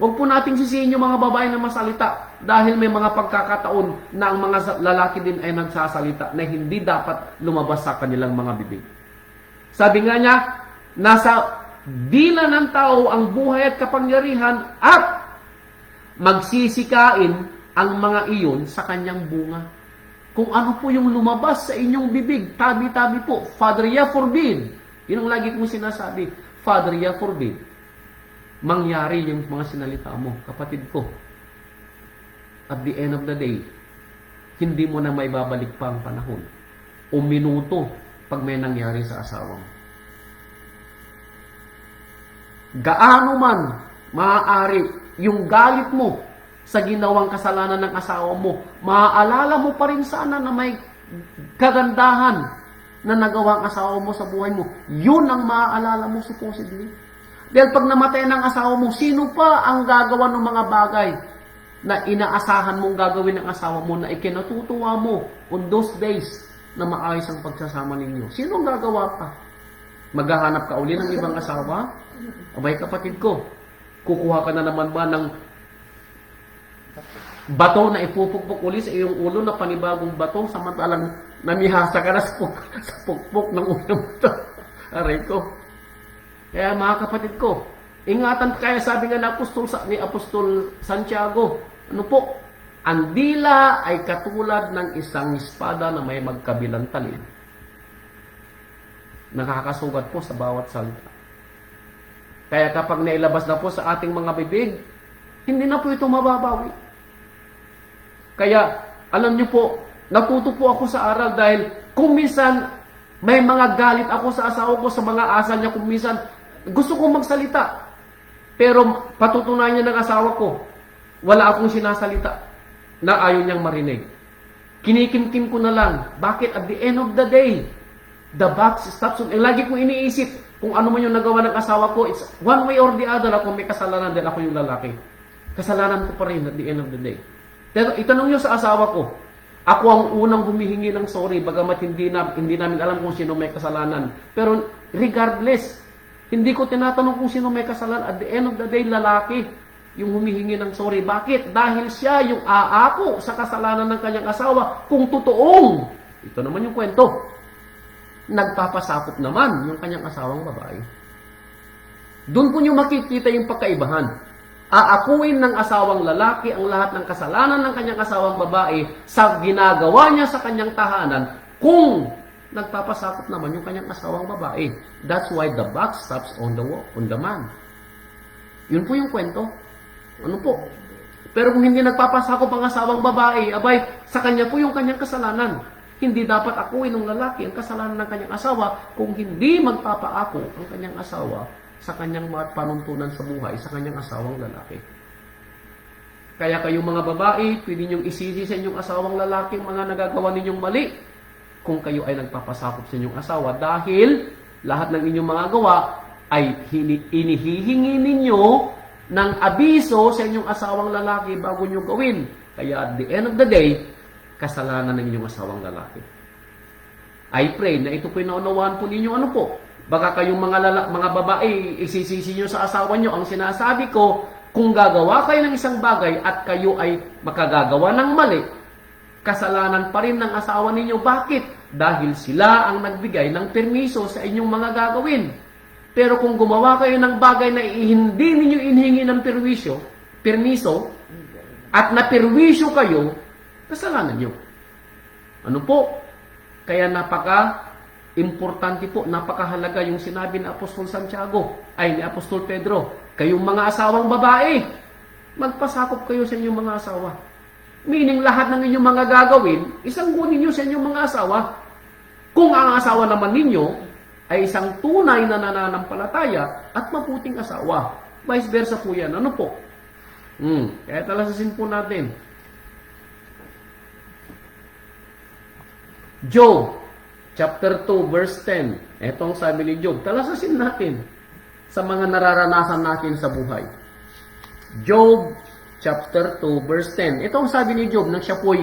Speaker 1: Huwag po nating sisihin yung mga babae na masalita dahil may mga pagkakataon na ang mga lalaki din ay nagsasalita na hindi dapat lumabas sa kanilang mga bibig. Sabi nga niya, nasa dila ng tao ang buhay at kapangyarihan at magsisikain ang mga iyon sa kanyang bunga. Kung ano po yung lumabas sa inyong bibig, tabi-tabi po, Father, ya forbid. Yun ang lagi kong sinasabi, Father, ya forbid. Mangyari yung mga sinalita mo, kapatid ko. At the end of the day, hindi mo na may babalik pa ang panahon o minuto pag may nangyari sa asawa mo. Gaano man maaari yung galit mo sa ginawang kasalanan ng asawa mo, maaalala mo pa rin sana na may kagandahan na nagawang asawa mo sa buhay mo. Yun ang maaalala mo supposedly. Dahil pag namatay ng asawa mo, sino pa ang gagawa ng mga bagay na inaasahan mong gagawin ng asawa mo na ikinatutuwa mo on those days na maayos ang pagsasama ninyo? Sino ang gagawa pa? Maghahanap ka uli ng ibang asawa? Abay kapatid ko, kukuha ka na naman ba ng bato na ipupukpok uli sa iyong ulo na panibagong bato samantalang namihasa ka na sa pukpok ng ulo mo ito? Aray ko. Kaya mga kapatid ko, ingatan, kaya sabi nga ni Apostol Santiago, ano po, Ang dila ay katulad ng isang espada na may magkabilang talid. Nakakasugat po sa bawat salita. Kaya kapag nailabas na po sa ating mga bibig, hindi na po ito mababawi. Kaya, alam niyo po, natuto po ako sa aral dahil kung minsan may mga galit ako sa asawa ko sa mga asal niya, kung minsan gusto kong magsalita. Pero patutunayan niya ng asawa ko, wala akong sinasalita na ayaw niyang marinig. Kinikimkim ko na lang. Bakit? At the end of the day, the box stops. Lagi kong iniisip kung ano man yung nagawa ng asawa ko, it's one way or the other, ako may kasalanan dahil ako yung lalaki. Kasalanan ko pa rin at the end of the day. Pero itanong niyo sa asawa ko, ako ang unang humihingi ng sorry, bagamat hindi namin alam kung sino may kasalanan. Pero regardless, hindi ko tinatanong kung sino may kasalanan. At the end of the day, lalaki yung humihingi ng sorry. Bakit? Dahil siya yung aako sa kasalanan ng kanyang asawa. Kung totoong, ito naman yung kwento, nagpapasakop naman yung kanyang asawang babae. Doon po nyo makikita yung pagkaibahan. Aakuin ng asawang lalaki ang lahat ng kasalanan ng kanyang asawang babae sa ginagawa niya sa kanyang tahanan kung nagpapasakop naman yung kanyang asawang babae. That's why the buck stops on the man. Yun po yung kwento. Ano po? Pero kung hindi nagpapasakop ang asawang babae, abay, sa kanya po yung kanyang kasalanan. Hindi dapat akuin ng lalaki ang kasalanan ng kanyang asawa kung hindi magpapaako ang kanyang asawa sa kanyang mga panuntunan sa buhay, sa kanyang asawang lalaki. Kaya kayong mga babae, pwede niyong isisi sa inyong asawang lalaki ang mga nagagawa ninyong mali kung kayo ay nagpapasakop sa inyong asawa dahil lahat ng inyong mga gawa ay inihihingi ninyo ng abiso sa inyong asawang lalaki bago nyo gawin. Kaya at the end of the day, kasalanan ng inyong asawang lalaki. I pray na ito po naunawaan po ninyo ano po. Baka kayong mga babae, isisisi nyo sa asawa nyo. Ang sinasabi ko, kung gagawa kayo ng isang bagay at kayo ay makagagawa ng mali, kasalanan pa rin ng asawa ninyo. Bakit? Dahil sila ang nagbigay ng permiso sa inyong mga gagawin. Pero kung gumawa kayo ng bagay na hindi ninyo inhingi ng permiso, at naperwisyo kayo, kasalanan nyo. Ano po? Kaya importante po, napakahalaga yung sinabi ni Apostol Santiago, ni Apostol Pedro, kayong mga asawang babae, magpasakop kayo sa inyong mga asawa. Meaning, lahat ng inyong mga gagawin, isanggunin nyo sa inyong mga asawa. Kung ang asawa naman ninyo ay isang tunay na nananampalataya at mabuting asawa. Vice versa po yan. Ano po? Kaya talasasin po natin. Job, chapter 2, verse 10. Ito ang sabi ni Job. Talasasin natin sa mga nararanasan natin sa buhay. Job, chapter 2, verse 10. Ito ang sabi ni Job nang siya po'y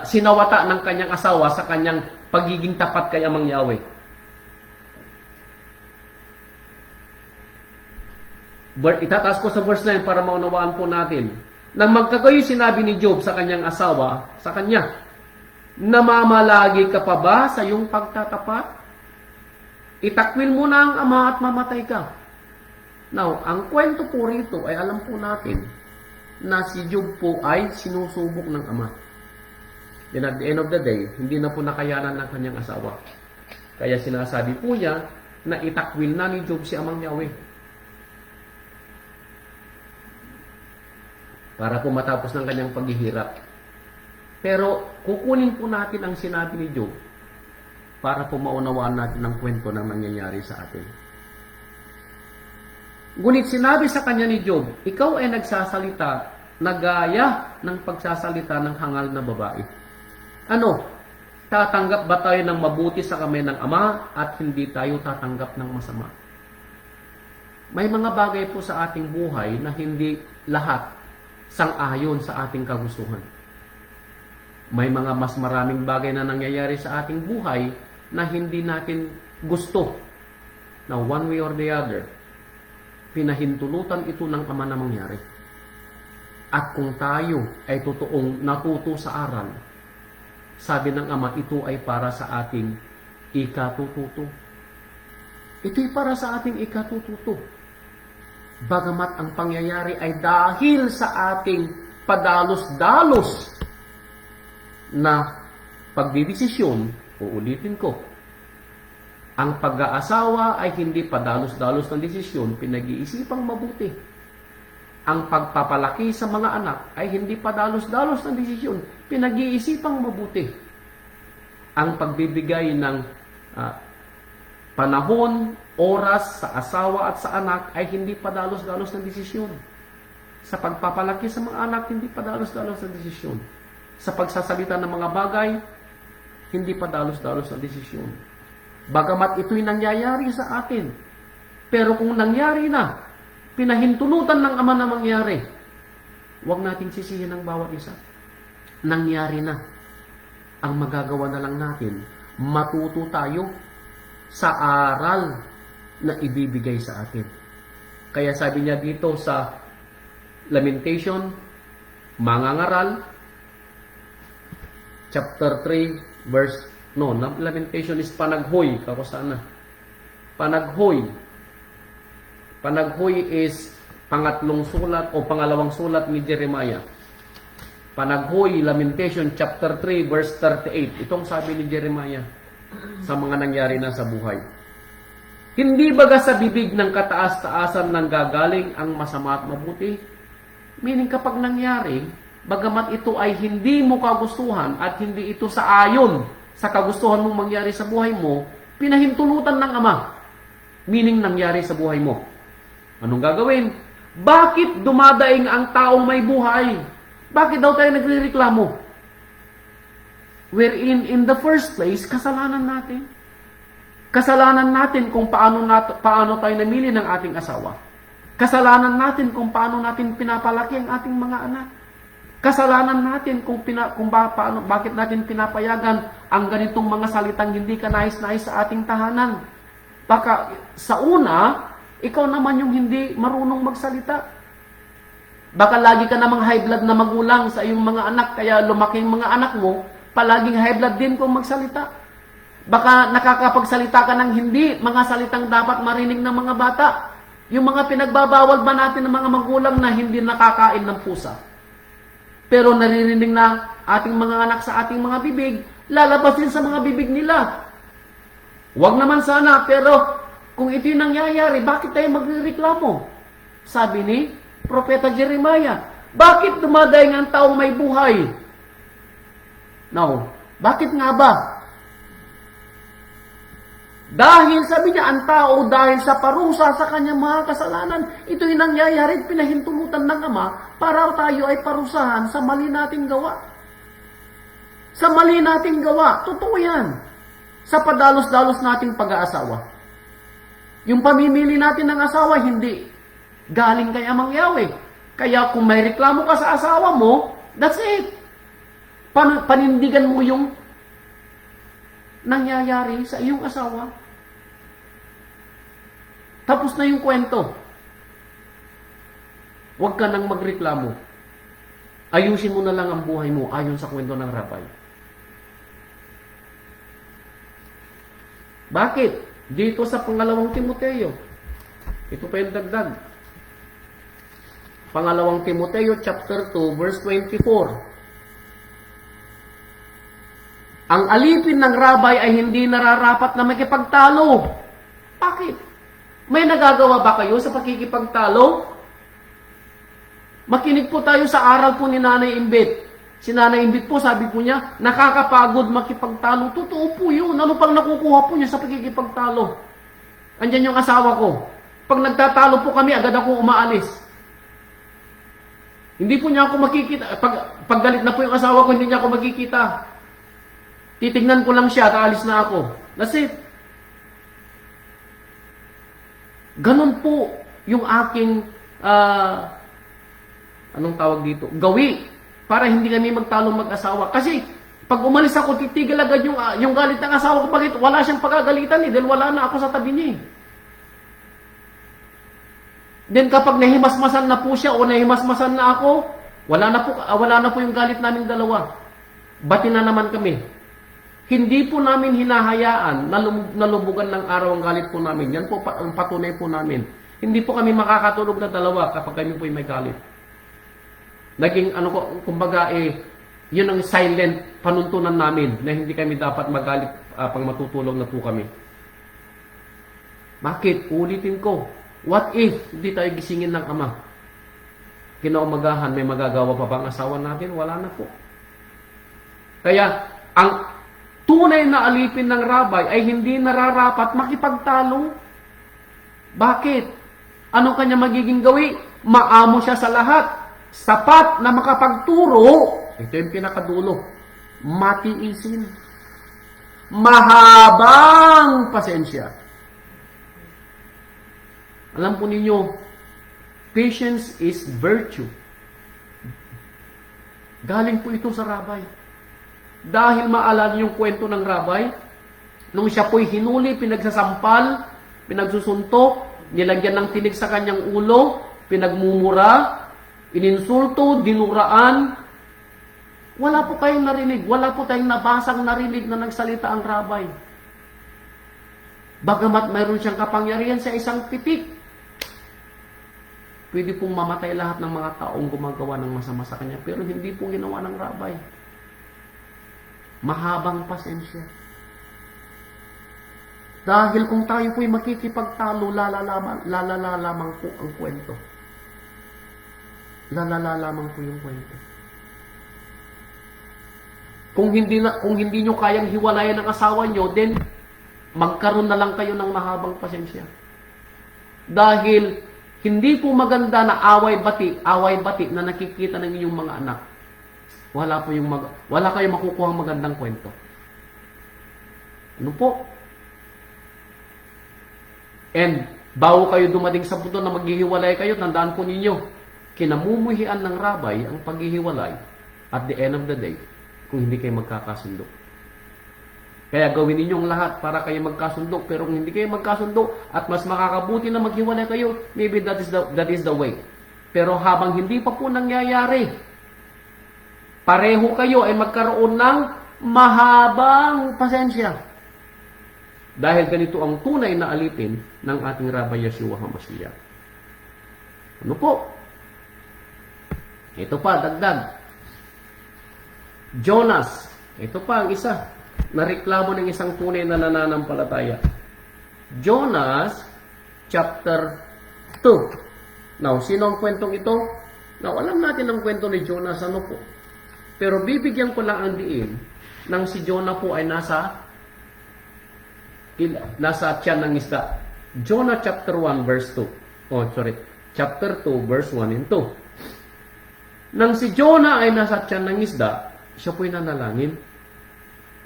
Speaker 1: sinawata ng kanyang asawa sa kanyang pagiging tapat kay Amang Yahweh. Itataas ko sa verse 9 para maunawaan po natin. Nang magkagayo sinabi ni Job sa kanyang asawa, sa kanya, namamalagi ka pa ba sa iyong pagtatapat? Itakwil mo na ang ama at mamatay ka. Now, ang kwento po rito ay alam po natin na si Job po ay sinusubok ng ama. Then at the end of the day, hindi na po nakayanan ng kanyang asawa. Kaya sinasabi po niya na itakwil na ni Job si Amang Yahweh. Para po matapos ng kanyang paghihirap. Pero kukunin po natin ang sinabi ni Job para po maunawaan natin ang kwento ng nangyayari sa atin. Ngunit sinabi sa kanya ni Job, ikaw ay nagsasalita na gaya ng pagsasalita ng hangal na babae. Ano? Tatanggap ba tayo ng mabuti sa kamay ng Ama at hindi tayo tatanggap ng masama? May mga bagay po sa ating buhay na hindi lahat sang-ayon sa ating kagustuhan. May mga mas maraming bagay na nangyayari sa ating buhay na hindi natin gusto. Na one way or the other, pinahintulutan ito ng Ama na mangyari. At kung tayo ay totoong natuto sa aral, sabi ng Ama, ito ay para sa ating ikatututo. Ito'y para sa ating ikatututo. Bagamat ang pangyayari ay dahil sa ating padalos-dalos na pagdidesisyon, uulitin ko, ang pag-aasawa ay hindi padalos-dalos ng desisyon, pinag-iisipang mabuti. Ang pagpapalaki sa mga anak ay hindi padalos-dalos ng desisyon, pinag-iisipang mabuti. Ang pagbibigay ng panahon, oras sa asawa at sa anak ay hindi padalos-dalos ng desisyon. Sa pagpapalaki sa mga anak, hindi padalos-dalos ng desisyon. Sa pagsasalita ng mga bagay, hindi padalos-dalos ng desisyon. Bagamat ito'y nangyayari sa atin. Pero kung nangyari na, pinahintulutan ng Ama na mangyari, huwag nating sisihin ang bawat isa. Nangyari na. Ang magagawa na lang natin, matuto tayo sa aral na ibibigay sa atin. Kaya sabi niya dito sa Lamentation, mangangaral, chapter 3, verse, Lamentation is panaghoy, kako sana. Panaghoy. Panaghoy is pangatlong sulat o pangalawang sulat ni Jeremiah. Panaghoy, Lamentation, chapter 3, verse 38. Itong sabi ni Jeremiah sa mga nangyari na sa buhay. Hindi baga sa bibig ng kataas-taasan nang gagaling ang masama at mabuti? Meaning kapag nangyari, bagamat ito ay hindi mo kagustuhan at hindi ito sa ayon sa kagustuhan mong mangyari sa buhay mo, pinahintulutan ng Ama. Meaning nangyari sa buhay mo. Anong gagawin? Bakit dumadaing ang taong may buhay? Bakit daw tayo nagrereklamo? Wherein, in the first place, kasalanan natin. Kasalanan natin kung paano tayo namili ng ating asawa. Kasalanan natin kung paano natin pinapalaki ang ating mga anak. Kasalanan natin bakit natin pinapayagan ang ganitong mga salitang hindi ka nais-nais sa ating tahanan. Baka sa una, ikaw naman yung hindi marunong magsalita. Baka lagi ka namang high blood na magulang sa iyong mga anak, kaya lumaking mga anak mo, palaging high blood din kung magsalita. Baka nakakapagsalita ka ng hindi, mga salitang dapat marinig ng mga bata. Yung mga pinagbabawal ba natin ng mga magulang na hindi nakakain ng pusa? Pero naririnig na ating mga anak sa ating mga bibig, lalabas din sa mga bibig nila. Huwag naman sana, pero kung ito'y nangyayari, bakit tayo magrereklamo? Sabi ni Propeta Jeremiah, bakit dumadaing ang taong may buhay? Now, bakit nga ba? Dahil sabi niya, ang tao dahil sa parusa sa kanyang mga kasalanan, ito'y nangyayari, pinahintulutan ng Ama para tayo ay parusahan sa mali nating gawa. Sa mali nating gawa, totoo yan. Sa padalos-dalos nating pag-aasawa. Yung pamimili natin ng asawa, hindi galing kay Amang Yahweh. Kaya kung may reklamo ka sa asawa mo, that's it. Panindigan mo yung nangyayari sa iyong asawa. Tapos na yung kwento. Huwag ka nang magreklamo. Ayusin mo na lang ang buhay mo ayon sa kwento ng Rabay. Bakit? Dito sa pangalawang Timoteo. Ito pa yung dagdag. Pangalawang Timoteo chapter 2 verse 24. Ang alipin ng rabay ay hindi nararapat na makipagtalo. Bakit? May nagagawa ba kayo sa pakikipagtalo? Makinig po tayo sa aral po ni Nanay Imbit. Si Nanay Imbit po, sabi po niya, nakakapagod makipagtalo. Totoo po yun. Ano pang nakukuha po niya sa pakikipagtalo? Andyan yung asawa ko. Pag nagtatalo po kami, agad ako umaalis. Hindi po niya ako makikita. Pag galit na po yung asawa ko, hindi niya ako makikita. Titignan ko lang siya, kaalis na ako. That's it. Ganon po yung aking, anong tawag dito? Gawi. Para hindi kami magtalong mag-asawa. Kasi, pag umalis ako, titigil agad yung galit ng asawa ko. Bakit? Wala siyang pagagalitan dahil wala na ako sa tabi niya. Then kapag nahimasmasan na po siya o nahimasmasan na ako, wala na po yung galit naming dalawa. Bati na naman kami. Hindi po namin hinahayaan na lumubugan ng araw ang galit po namin. Yan po ang patunay po namin. Hindi po kami makakatulog na dalawa kapag kami po may galit. Naging kumbaga yun ang silent panuntunan namin na hindi kami dapat magalit pang matutulog na po kami. Bakit? Ulitin ko. What if hindi tayo gisingin ng ama? Kinaumagahan, may magagawa pa bang asawa natin? Wala na po. Kaya, ang tunay na alipin ng rabay ay hindi nararapat makipagtalo. Bakit? Anong kanya magiging gawi? Maamo siya sa lahat. Sapat na makapagturo. Ito yung pinakadulo. Matiisin. Mahabang pasensya. Alam po ninyo, patience is virtue. Galing po ito sa rabay. Dahil maalala yung kwento ng rabay, nung siya po'y hinuli, pinagsasampal, pinagsusuntok, nilagyan ng tinig sa kanyang ulo, pinagmumura, ininsulto, dinuraan. Wala po kayong narinig, wala po tayong nabasang narinig na nagsalita ang rabay. Bagamat mayroon siyang kapangyarihan sa isang pitik, pwede pong mamatay lahat ng mga taong gumagawa ng masama sa kanya, pero hindi po ginawa ng rabay. Mahabang pasensya. Dahil kung tayo po'y makikipagtalo, lalala lamang po ang kwento. Lalala lamang po yung kwento. Kung hindi nyo kayang hiwalayan ng asawa nyo, then magkaroon na lang kayo ng mahabang pasensya. Dahil hindi po maganda na away-bati na nakikita ng inyong mga anak. Wala kayong makukuha magandang kwento. Ano po? And bago kayo dumating sa punto na maghihiwalay kayo, tandaan po ninyo, kinamumuhian ng rabay ang paghihiwalay at the end of the day kung hindi kayo magkakasundo. Kaya gawin ninyong lahat para kayo magkasundo, pero kung hindi kayo magkasundo at mas makakabuti na maghiwalay kayo, maybe that is the way. Pero habang hindi pa po nangyayari, pareho kayo ay magkaroon ng mahabang pasensya. Dahil ganito ang tunay na alipin ng ating Rabbi Yeshua HaMashiach. Ano po? Ito pa, dagdag. Jonas. Ito pa ang isa. Nareklamo ng isang tunay na nananampalataya. Jonas, chapter 2. Now, sino ang kwentong ito? Now, alam natin ang kwento ni Jonas, ano po? Pero bibigyan ko lang ang diin nang si Jonah po ay nasa tiyan ng isda. Jonah chapter 1 verse 2. Chapter 2 verse 1 and 2. Nang si Jonah ay nasa tiyan ng isda, siya po'y nanalangin.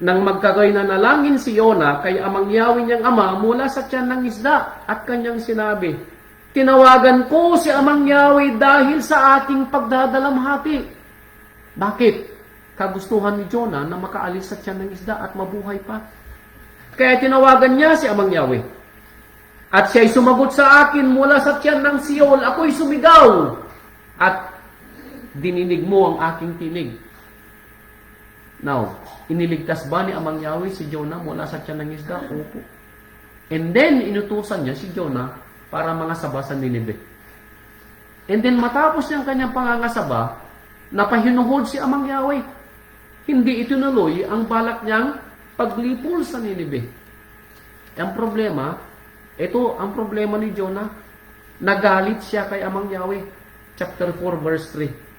Speaker 1: Nang magkagay na nalangin si Jonah kay amang Yahweh niyang ama mula sa tiyan ng isda at kanyang sinabi, tinawagan ko si amang Yahweh dahil sa aking pagdadalamhati. Bakit? Kagustuhan ni Jonah na makaalis sa tiyan ng isda at mabuhay pa. Kaya tinawagan niya si amang Yahweh. At siya'y sumagot sa akin mula sa tiyan ng Siol, ako'y sumigaw. At dininig mo ang aking tinig. Now, iniligtas ba ni amang Yahweh si Jonah mula sa tiyan ng isda? Opo. And then, inutusan niya si Jonah para mangasaba sa Nineveh. And then, matapos niyang kanyang pangangasaba, napahinuhod si amang Yahweh. Hindi itinuloy ang balak niyang paglipol sa Nineveh. Ang problema, ito ang problema ni Jonah. Nagalit siya kay amang Yahweh. Chapter 4 verse 3.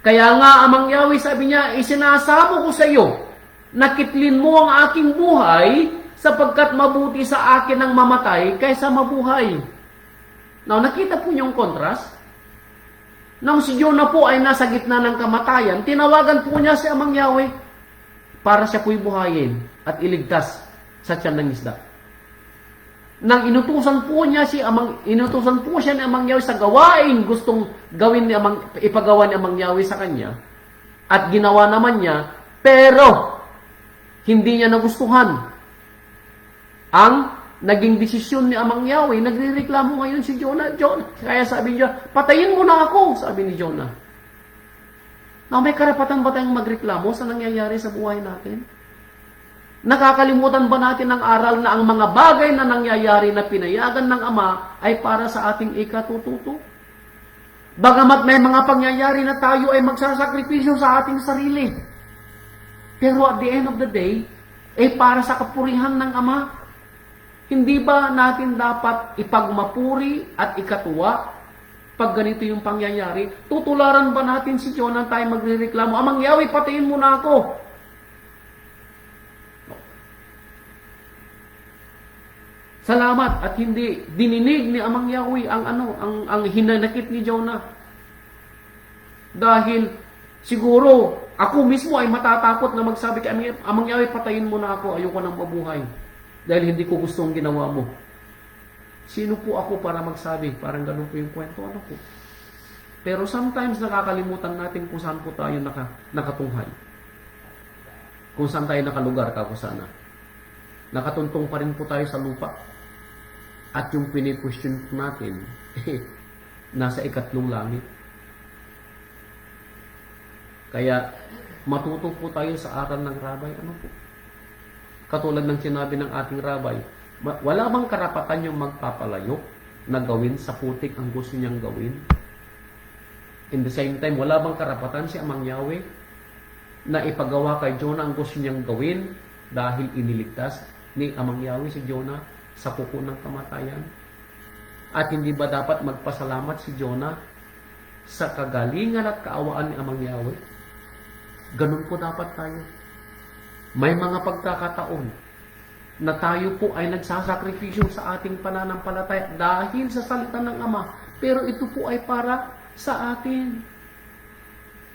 Speaker 1: Kaya nga amang Yahweh sabi niya, isinasamo ko sa iyo, nakitlin mo ang aking buhay sapagkat mabuti sa akin ang mamatay kaysa mabuhay. Now, nakita po niyo yung contrast? Nang si Jonah po ay nasa gitna ng kamatayan, tinawagan po niya si amang Yahweh para siya po'y buhayin at iligtas sa tiyan ng isda. Nang inutusan po siya ni amang Yahweh sa gawain gustong gawin ni ipagawa ni amang Yahweh sa kanya, at ginawa naman niya, pero hindi niya nagustuhan ang naging desisyon ni amang Yahweh. Nagrereklamo ngayon si Jonah. Kaya sabi niya, patayin mo na ako, sabi ni Jonah. Now, may karapatan ba tayong magreklamo sa nangyayari sa buhay natin? Nakakalimutan ba natin ang aral na ang mga bagay na nangyayari na pinayagan ng Ama ay para sa ating ikatututo? Bagamat may mga pangyayari na tayo ay magsasakripisyo sa ating sarili. Pero at the end of the day, ay para sa kapurihan ng Ama. Hindi ba natin dapat ipagmapuri at ikatuwa pag ganito yung pangyayari? Tutularan ba natin si Jonah tayo magrereklamo? Amang Yahweh, patayin mo na ako. Salamat at hindi dininig ni Amang Yahweh ang hinanakit ni Jonah. Dahil siguro ako mismo ay matatakot na magsabi kay Amang Yahweh, patayin mo na ako, ayoko nang mabuhay. Dahil hindi ko gusto ang ginawa mo. Sino po ako para magsabi? Parang ganun po yung kwento. Ano po? Pero sometimes nakakalimutan natin kung saan po tayo nakatunghay. Kung saan tayo nakalugar, kako sana. Nakatuntong pa rin po tayo sa lupa. At yung pini-question natin, nasa ikatlong langit. Kaya, matuto po tayo sa aral ng rabay. Ano po? Katulad ng sinabi ng ating rabay, wala bang karapatan yung magpapalayo na gawin sa putik ang gusto niyang gawin? In the same time, wala bang karapatan si Amang Yahweh na ipagawa kay Jonah ang gusto niyang gawin dahil iniligtas ni Amang Yahweh si Jonah sa kuko ng kamatayan? At hindi ba dapat magpasalamat si Jonah sa kagalingan at kaawaan ni Amang Yahweh? Ganun po dapat tayo. May mga pagkakataon na tayo po ay nagsasakripisyo sa ating pananampalataya dahil sa salita ng Ama. Pero ito po ay para sa atin.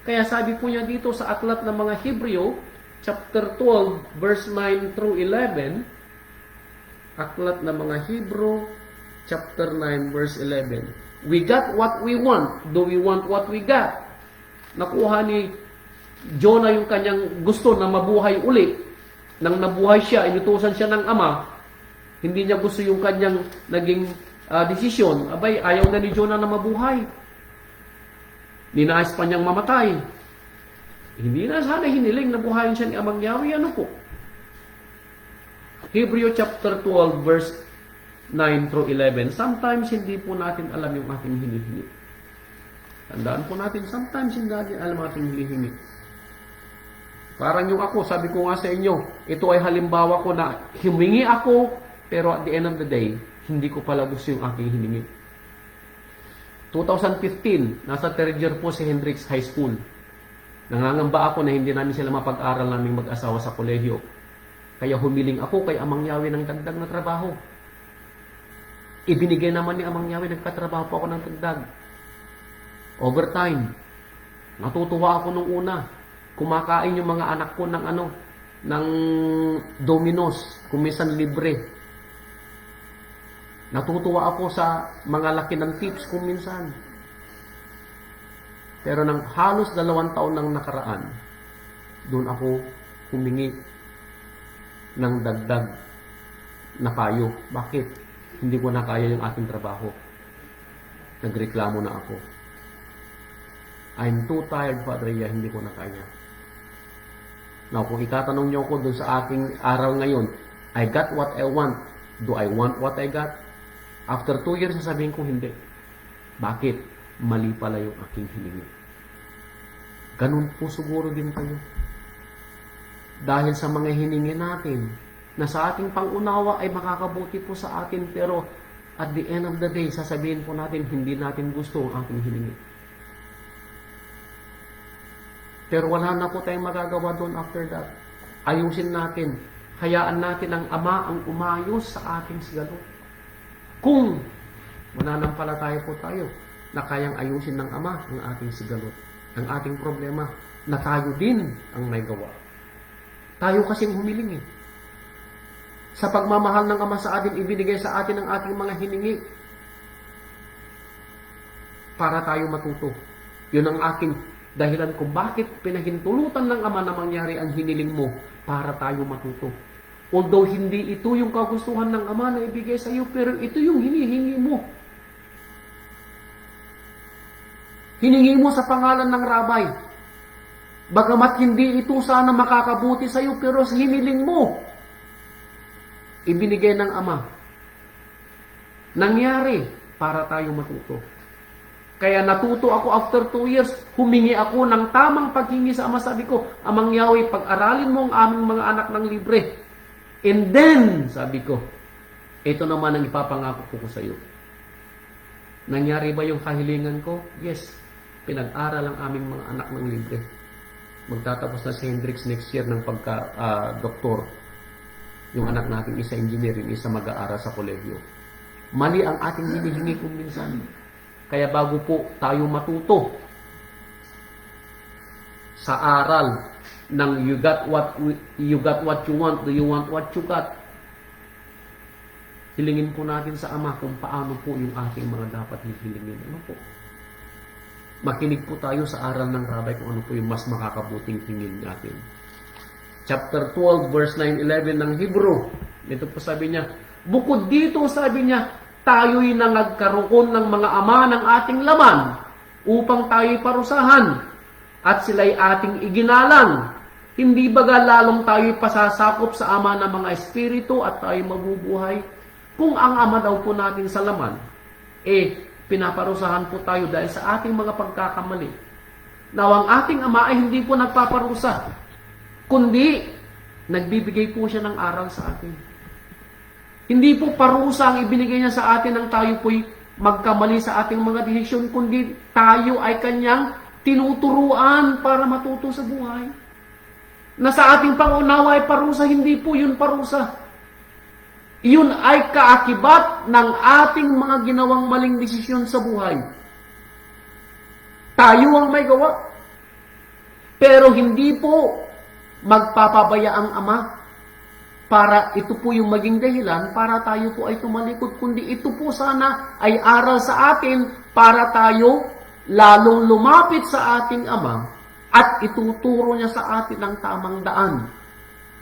Speaker 1: Kaya sabi po niya dito sa aklat ng mga Hebreo, chapter 12, verse 9 through 11, aklat ng mga Hebrew, chapter 9, verse 11. We got what we want. Do we want what we got? Nakuha ni Jonah yung kanyang gusto na mabuhay uli. Nang nabuhay siya, inutusan siya ng Ama, hindi niya gusto yung kanyang naging desisyon. Abay, ayaw na ni Jonah na mabuhay. Ninais pa niyang mamatay. Hindi na sana hiniling na buhayin siya ni Amang Yahweh. Ano po? Hebrew chapter 12 verse 9 through 11. Sometimes hindi po natin alam yung ating hinihingi. Tandaan po natin, sometimes hindi natin alam ang ating hinihingi. Parang yung ako, sabi ko nga sa inyo, ito ay halimbawa ko na humingi ako, pero at the end of the day, hindi ko pala gusto yung aking hiningi. 2015, nasa third year po si Hendricks High School. Nangangamba ako na hindi namin sila mapag-aral naming mag-asawa sa kolehiyo. Kaya humiling ako kay Amang Yahweh ng dagdag na trabaho. Ibinigay naman ni Amang Yahweh, nagkatrabaho po ako ng dagdag. Overtime. Natutuwa ako nung una. Kumakain yung mga anak ko ng Domino's, kumisan libre. Natutuwa ako sa mga laki ng tips kung minsan. Pero nang halos 2 taon nang nakaraan, doon ako humingi ng dagdag na payo. Bakit? Hindi ko na kaya yung aking trabaho. Nagreklamo na ako. I'm too tired, Father Iya, hindi ko na kaya. Now, kung itatanong niyo ako doon sa aking araw ngayon, I got what I want. Do I want what I got? After 2 years, sasabihin ko hindi. Bakit? Mali pala yung aking hiningi. Ganun po siguro din kayo. Dahil sa mga hiningi natin, na sa ating pangunawa ay makakabuti po sa atin, pero at the end of the day, sasabihin po natin, hindi natin gusto ang ating hiningi. Pero wala na po tayong magagawa doon after that. Ayusin natin. Hayaan natin ang Ama ang umayos sa ating sigalo. Kung mananampalataya po tayo na kayang ayusin ng Ama ang ating sigalot, ang ating problema, na tayo din ang may gawa. Tayo kasing humiling eh. Sa pagmamahal ng Ama sa atin, ibinigay sa atin ang ating mga hiningi para tayo matuto. Yun ang aking dahilan kung bakit pinahintulutan ng Ama na mangyari ang hiniling mo para tayo matuto. Although hindi ito yung kagustuhan ng Ama na ibigay sa iyo, pero ito yung hinihingi mo. Hiningi mo sa pangalan ng Rabay. Bagamat hindi ito sana makakabuti sa iyo, pero sa hiniling mo, ibinigay ng Ama. Nangyari para tayo matuto. Kaya natuto ako after 2 years, humingi ako ng tamang paghingi sa Ama. Sabi ko, Amang Yahweh, pag-aralin mo ang aming mga anak ng libre. And then, sabi ko, ito naman ang ipapangako ko sa iyo. Nangyari ba yung kahilingan ko? Yes. Pinag-aral ang aming mga anak ng libre. Magtatapos na si Hendrix next year ng pagka-doktor. Yung anak natin, isa engineering, isa mag-aaral sa kolegyo. Mali ang ating hinihingi kung minsan. Kaya bago po tayo matuto sa aral ng you got what you want, do you want what you got? Hilingin po natin sa Ama kung paano po yung ating mga dapat hihilingin. Ano po? Makinig po tayo sa aral ng Rabay kung ano po yung mas makakabuting hingin natin. Chapter 12, verse 9-11 ng Hebrew. Ito po sabi niya, bukod dito sabi niya, tayo'y nangagkaroon ng mga ama ng ating laman upang tayo'y parusahan at sila'y ating iginalang. Hindi baga lalong tayo'y pasasakop sa Ama ng mga espiritu at tayo'y mabubuhay? Kung ang Ama daw po natin sa laman, pinaparusahan po tayo dahil sa ating mga pagkakamali. Now, ang ating Ama ay hindi po nagpaparusa, kundi nagbibigay po siya ng aral sa atin. Hindi po parusa ang ibinigay niya sa atin nang tayo po'y magkamali sa ating mga desisyon, kundi tayo ay kanyang tinuturuan para matuto sa buhay. Na sa ating pangunawa ay parusa, hindi po yun parusa. Yun ay kaakibat ng ating mga ginawang maling desisyon sa buhay. Tayo ang may gawa. Pero hindi po magpapabaya ang Ama para ito po yung maging dahilan para tayo po ay tumalikod, kundi ito po sana ay aral sa atin para tayo lalong lumapit sa ating Ama at ituturo niya sa atin ang tamang daan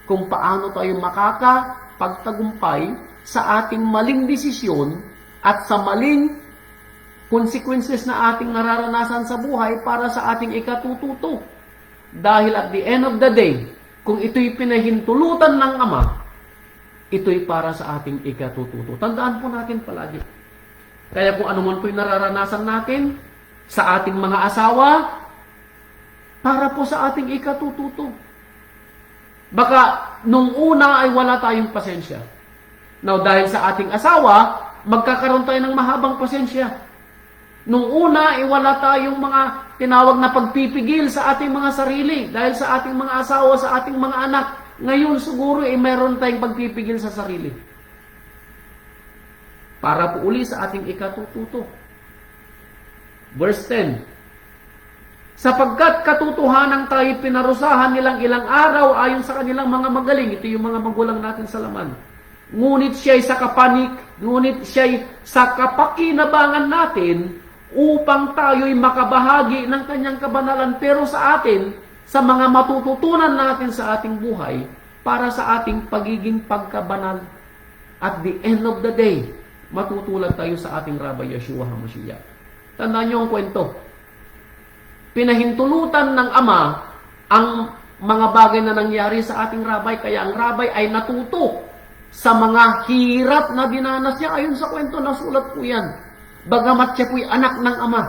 Speaker 1: kung paano tayo makakapagtagumpay sa ating maling desisyon at sa maling consequences na ating nararanasan sa buhay para sa ating ikatututo. Dahil at the end of the day, kung ito'y pinahintulutan ng Ama, ito'y para sa ating ikatututo. Tandaan po natin palagi. Kaya kung ano man po'y nararanasan natin sa ating mga asawa, para po sa ating ikatututo. Baka nung una ay wala tayong pasensya. Now, dahil sa ating asawa, magkakaroon tayo ng mahabang pasensya. Nung una ay wala tayong mga tinawag na pagpipigil sa ating mga sarili dahil sa ating mga asawa, sa ating mga anak. Ngayon siguro ay mayroon tayong pagpipigil sa sarili. Para po uli sa ating ikatututo. Verse 10. Sapagkat katotohanan tayo pinarusahan nilang ilang araw ayon sa kanilang mga magaling. Ito yung mga magulang natin sa laman. Ngunit siya'y sa kapakinabangan natin upang tayo'y makabahagi ng kanyang kabanalan. Pero sa atin, sa mga matututunan natin sa ating buhay, para sa ating pagiging pagkabanal. At the end of the day, matutulad tayo sa ating Rabbi Yeshua HaMashiach. Tandaan niyo ang kwento. Pinahintulutan ng Ama ang mga bagay na nangyari sa ating Rabbi, kaya ang Rabbi ay natuto sa mga hirap na dinanas niya. Ayon sa kwento, nasulat po yan. Bagamat siya po'y anak ng Ama,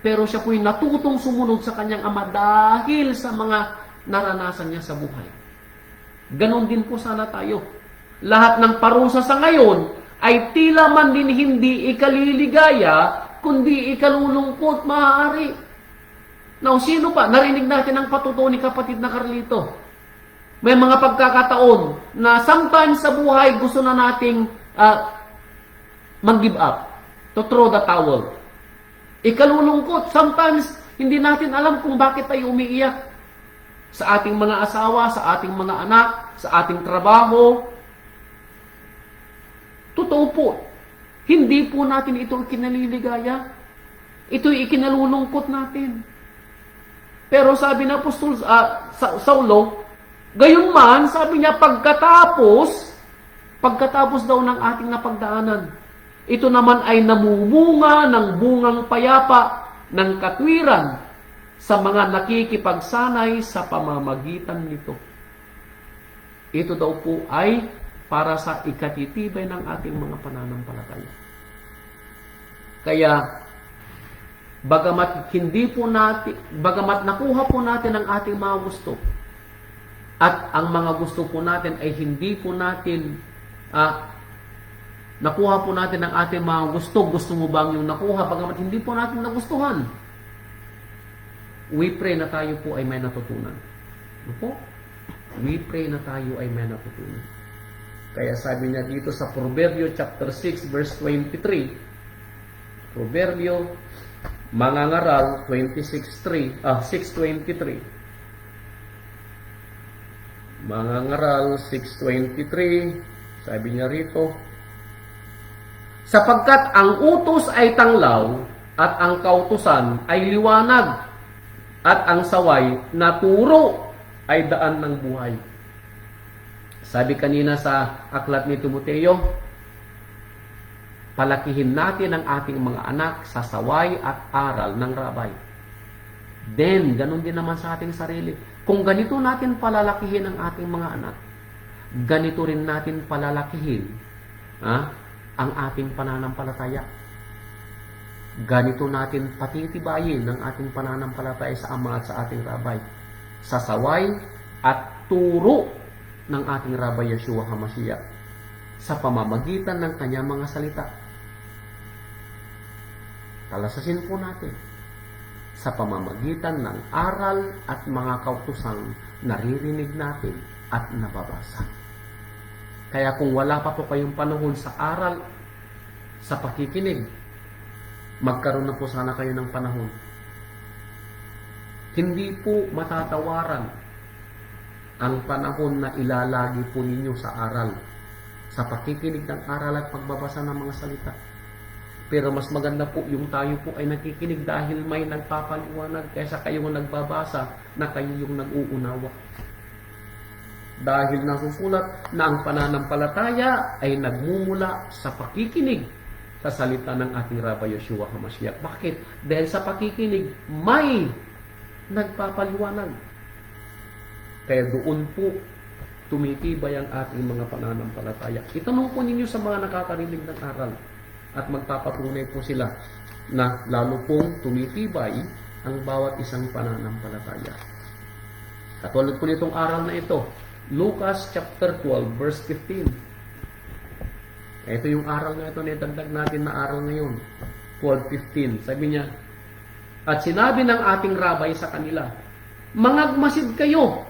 Speaker 1: pero siya po'y natutong sumunod sa kanyang Ama dahil sa mga naranasan niya sa buhay. Ganon din po sana tayo. Lahat ng parusa sa ngayon ay tila man din hindi ikaliligaya, kundi ikalulungkot maaari. Now, sino pa? Narinig natin ang patutuo ni kapatid na Carlito. May mga pagkakataon na sometimes sa buhay gusto na nating mag-give up, to throw the towel. Ikalulungkot. Sometimes, hindi natin alam kung bakit tayo umiiyak. Sa ating mga asawa, sa ating mga anak, sa ating trabaho. Totoo po. Hindi po natin ito ikinaliligaya. Ito'y ikinalulungkot natin. Pero sabi na Apostol Saulo, gayon man, sabi niya, pagkatapos daw ng ating napagdaanan, ito naman ay namumunga ng bungang payapa ng katwiran sa mga nakikipagsanay sa pamamagitan nito. Ito daw po ay para sa ikatitibay ng ating mga pananampalataya. Kaya, bagamat nakuha po natin ang ating mga gusto, at ang mga gusto po natin ay hindi po natin nakuha po natin ang ating mga gusto mo bang yung nakuha, bagamat hindi po natin nagustuhan, we pray na tayo po ay may natutunan. Ano po? We pray na tayo ay may natutunan. Kaya sabi niya dito sa Proverbio chapter 6 verse 23, Proverbio Mangangaral 6:23. Mangangaral 6:23, sabi niya rito, sapagkat ang utos ay tanglaw at ang kautusan ay liwanag at ang saway na turo ay daan ng buhay. Sabi kanina sa aklat ni Timoteo, palakihin natin ang ating mga anak sa saway at aral ng rabay. Then, ganun din naman sa ating sarili. Kung ganito natin palalakihin ang ating mga anak, ganito rin natin palalakihin ang ating pananampalataya. Ganito natin patitibayin ang ating pananampalataya sa Ama at sa ating Rabay. Sa saway at turo ng ating Rabay Yeshua HaMashiach sa pamamagitan ng kanyang mga salita. Talasasin po natin sa pamamagitan ng aral at mga kautusang naririnig natin at nababasa. Kaya kung wala pa po kayong panahon sa aral, sa pakikinig, magkaroon na po sana kayo ng panahon. Hindi po matatawaran ang panahon na ilalagi po ninyo sa aral, sa pakikinig ng aral at pagbabasa ng mga salita. Pero mas maganda po yung tayo po ay nakikinig dahil may nagpapaliwanag kaysa kayong nagbabasa na kayo yung nag-uunawa. Dahil nasusulat na ang pananampalataya ay nagmumula sa pakikinig sa salita ng ating Rabbi Yeshua HaMashiach. Bakit? Dahil sa pakikinig may nagpapaliwanag. Kaya doon po tumitibay ang ating mga pananampalataya. Itanong po ninyo sa mga nakakarinig ng aral at magpapatunay po sila na lalo pong tumitibay ang bawat isang pananampalataya. Katulad po nitong aral na ito, Lucas chapter 12 verse 15. Ito yung aral na ito, nidagdag natin na aral ngayon. 12:15. Sabi niya, at sinabi ng ating rabay sa kanila, mangagmasid kayo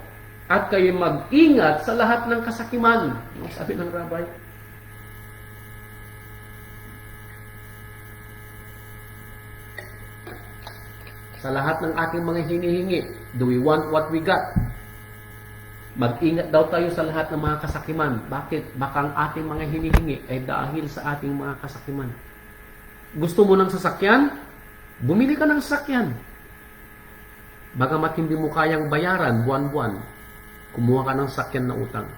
Speaker 1: at kayo mag-ingat sa lahat ng kasakiman. Ano sabi ng rabay? Sa lahat ng ating mga hinihingi, do we want what we got? Mag-ingat daw tayo sa lahat ng mga kasakiman. Bakit? Baka ang ating mga hinihingi ay dahil sa ating mga kasakiman. Gusto mo ng sasakyan? Bumili ka ng sasakyan. Bagamat hindi mo kayang bayaran buwan-buwan, kumuha ka ng sasakyan na utang.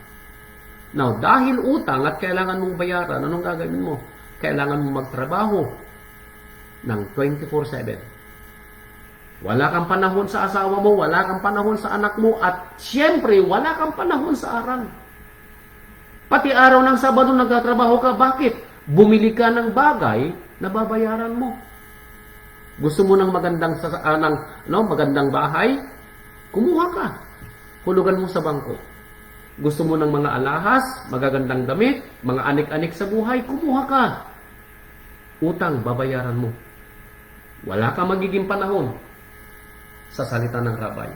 Speaker 1: Now, dahil utang at kailangan mong bayaran, anong gagawin mo? Kailangan mong magtrabaho ng 24/7. Wala kang panahon sa asawa mo, wala kang panahon sa anak mo, at siyempre, wala kang panahon sa aral. Pati araw ng Sabado nagtatrabaho ka, bakit? Bumili ka ng bagay na babayaran mo. Gusto mo ng magandang bahay? Kumuha ka. Hulugan mo sa bangko. Gusto mo ng mga alahas, magagandang damit, mga anik-anik sa buhay? Kumuha ka. Utang, babayaran mo. Wala kang magiging panahon sa salita ng rabay.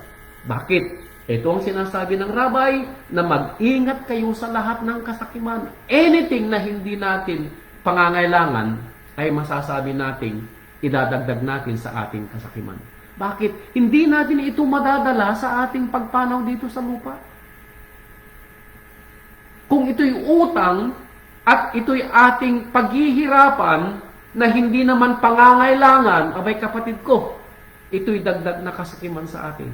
Speaker 1: Bakit? Ito ang sinasabi ng rabay na mag-ingat kayo sa lahat ng kasakiman. Anything na hindi natin pangangailangan ay masasabi natin, idadagdag natin sa ating kasakiman. Bakit? Hindi natin ito madadala sa ating pagpanaw dito sa lupa. Kung ito'y utang at ito'y ating paghihirapan na hindi naman pangangailangan, abay kapatid ko, ito'y dagdag na kasakiman sa atin.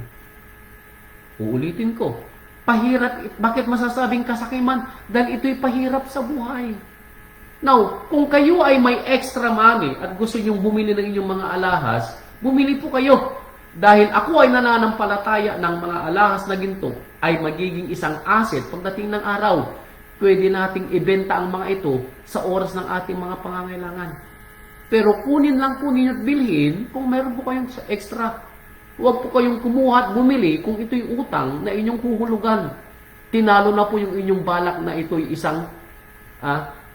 Speaker 1: Uulitin ko, pahirap. Bakit masasabing kasakiman? Dahil ito'y pahirap sa buhay. Now, kung kayo ay may extra money at gusto nyong bumili ng inyong mga alahas, bumili po kayo. Dahil ako ay nananampalataya ng mga alahas na ginto ay magiging isang asset pagdating ng araw. pwede nating ibenta ang mga ito sa oras ng ating mga pangangailangan. Pero kunin lang po ninyo at bilhin kung meron po kayong extra. Huwag po kayong kumuha at bumili kung ito'y utang na inyong huhulugan. Tinalo na po yung inyong balak na ito'y isang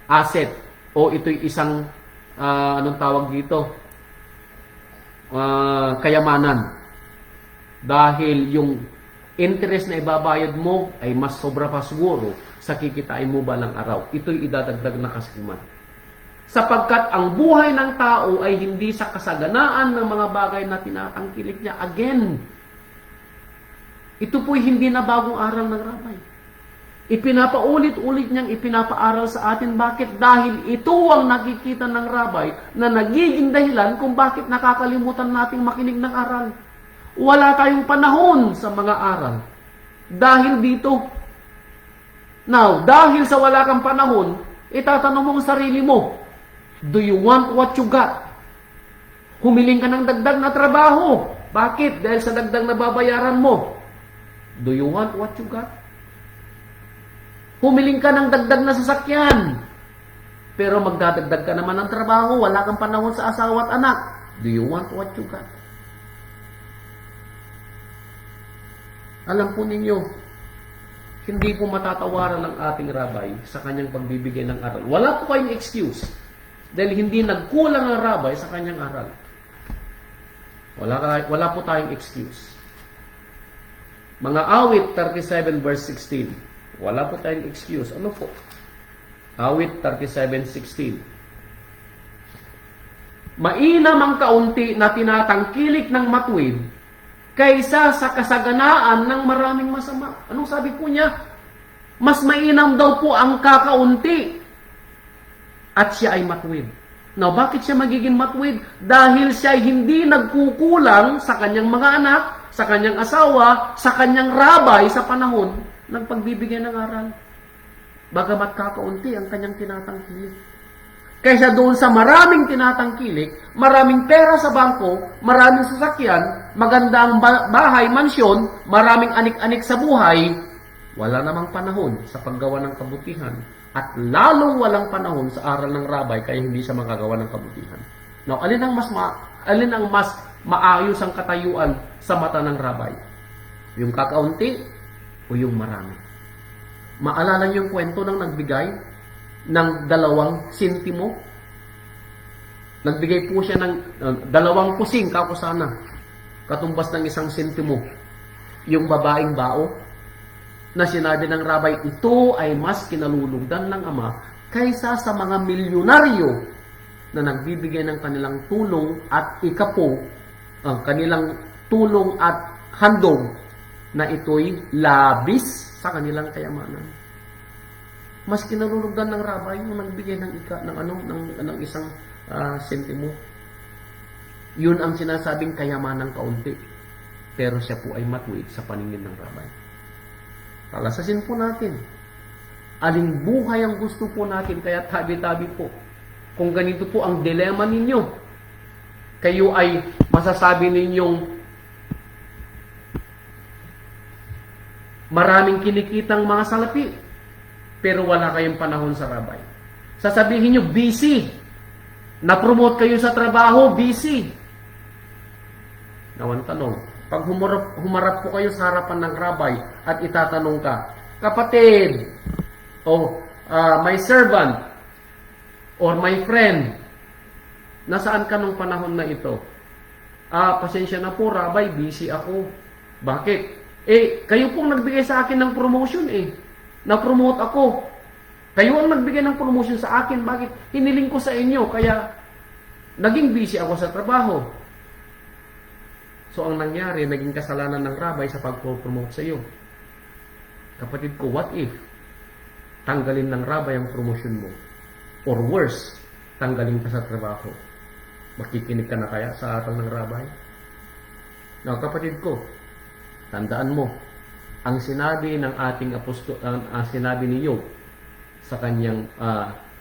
Speaker 1: asset o ito'y isang anong tawag dito? Kayamanan. Dahil yung interest na ibabayad mo ay mas sobra pa siguro sa kikitain mo balang araw. Ito'y idadagdag na kasiman. Sapagkat ang buhay ng tao ay hindi sa kasaganaan ng mga bagay na tinatangkilik niya. Again, ito po'y hindi na bagong aral ng Rabay. Ipinapaulit-ulit niyang ipinapaaral sa atin. Bakit? Dahil ito ang nakikita ng Rabay na nagiging dahilan kung bakit nakakalimutan nating makinig ng aral. Wala tayong panahon sa mga aral. Dahil dito. Now, dahil sa wala kang panahon, itatanong mo ang sarili mo, do you want what you got? Humiling ka ng dagdag na trabaho. Bakit? Dahil sa dagdag na babayaran mo. Do you want what you got? Humiling ka ng dagdag na sasakyan. Pero magdadagdag ka naman ng trabaho, wala kang panahon sa asawa at anak. Do you want what you got? Alam po ninyo, hindi po matatawaran ng ating Rabay sa kanyang pagbibigay ng aral. Wala po kayong excuse. Dahil hindi nagkulang ang Rabay sa kanyang aral. Wala po tayong excuse. Mga awit 37 verse 16. Wala po tayong excuse. Ano po? Awit 37:16. Mainam ang kaunti na tinatangkilik ng matuwid kaysa sa kasaganaan ng maraming masama. Anong sabi po niya? Mas mainam daw po ang kakaunti at siya ay matuwid. Now, bakit siya magiging matuwid? Dahil siya ay hindi nagkukulang sa kanyang mga anak, sa kanyang asawa, sa kanyang rabay sa panahon ng pagbibigay ng aral. Bagamat kakaunti ang kanyang tinatangkilik. Kaysa doon sa maraming tinatangkilik, maraming pera sa bangko, maraming sasakyan, magandang bahay, mansyon, maraming anik-anik sa buhay, wala namang panahon sa paggawa ng kabutihan at lalong walang panahon sa aral ng Rabay kaya hindi siya makagawa ng kabutihan. Now, alin ang mas maayos ang katayuan sa mata ng Rabay? Yung kakaunti o yung marami? Maalala niyo yung kwento ng nagbigay ng 2 sentimo? Nagbigay po siya ng 2 kusing kakusana, katumbas ng 1 sentimo. Yung babaeng bao, na sinabi ng Rabay, ito ay mas kinalulugdan ng Ama kaysa sa mga milyonaryo na nagbibigay ng kanilang tulong at ikapo, ang kanilang tulong at handog na ito'y labis sa kanilang kayamanan. Mas kinalulugdan ng Rabay yung nagbigay ng ng 1 sentimo. Yun ang sinasabing kayamanang kaunti. Pero siya po ay matuwid sa paningin ng Rabay. Palasasin po natin. Aling buhay ang gusto po natin, kaya tabi-tabi po. Kung ganito po ang dilema ninyo, kayo ay masasabi ninyong maraming kinikitang mga salapi, pero wala kayong panahon sa Rabay. Sasabihin nyo, busy. Na-promote kayo sa trabaho, busy. Nawan tanong, pag humarap po kayo sa harapan ng Rabay at itatanong ka, kapatid, my servant, or my friend, nasaan ka nung panahon na ito? Pasensya na po, Rabay, busy ako. Bakit? Kayo pong nagbigay sa akin ng promotion Na-promote ako. Kayo ang nagbigay ng promotion sa akin. Bakit? Hiniling ko sa inyo, kaya naging busy ako sa trabaho. So, ang nangyari, naging kasalanan ng Rabay sa pag-promote sa iyo. Kapatid ko, what if tanggalin ng Rabay ang promotion mo? Or worse, tanggalin ka sa trabaho. Makikinig ka na kaya sa aral ng Rabay? Now, kapatid ko, tandaan mo, ang sinabi ng ating apostol, ang sinabi ni Job sa kanyang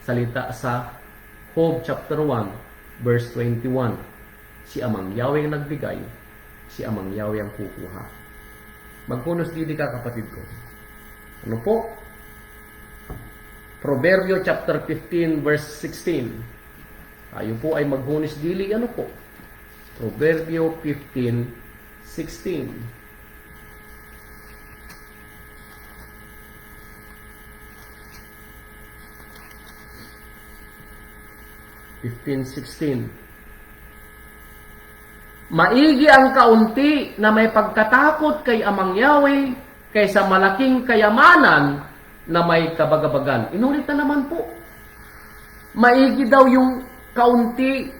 Speaker 1: salita sa Job chapter 1, verse 21, si Amang Yahweh ang nagbigay, si Amang Yahweh ang kukuha. Magpunos didi ka, kapatid ko. Ano po? Proverbio chapter 15 verse 16. Tayo po ay maghunis dili. Ano po? Proverbio 15:16. 15:16. Maigi ang kaunti na may pagkatakot kay Amang Yahweh kaysa malaking kayamanan na may kabagabagan. Inulit na naman po. Maigi daw yung kaunti,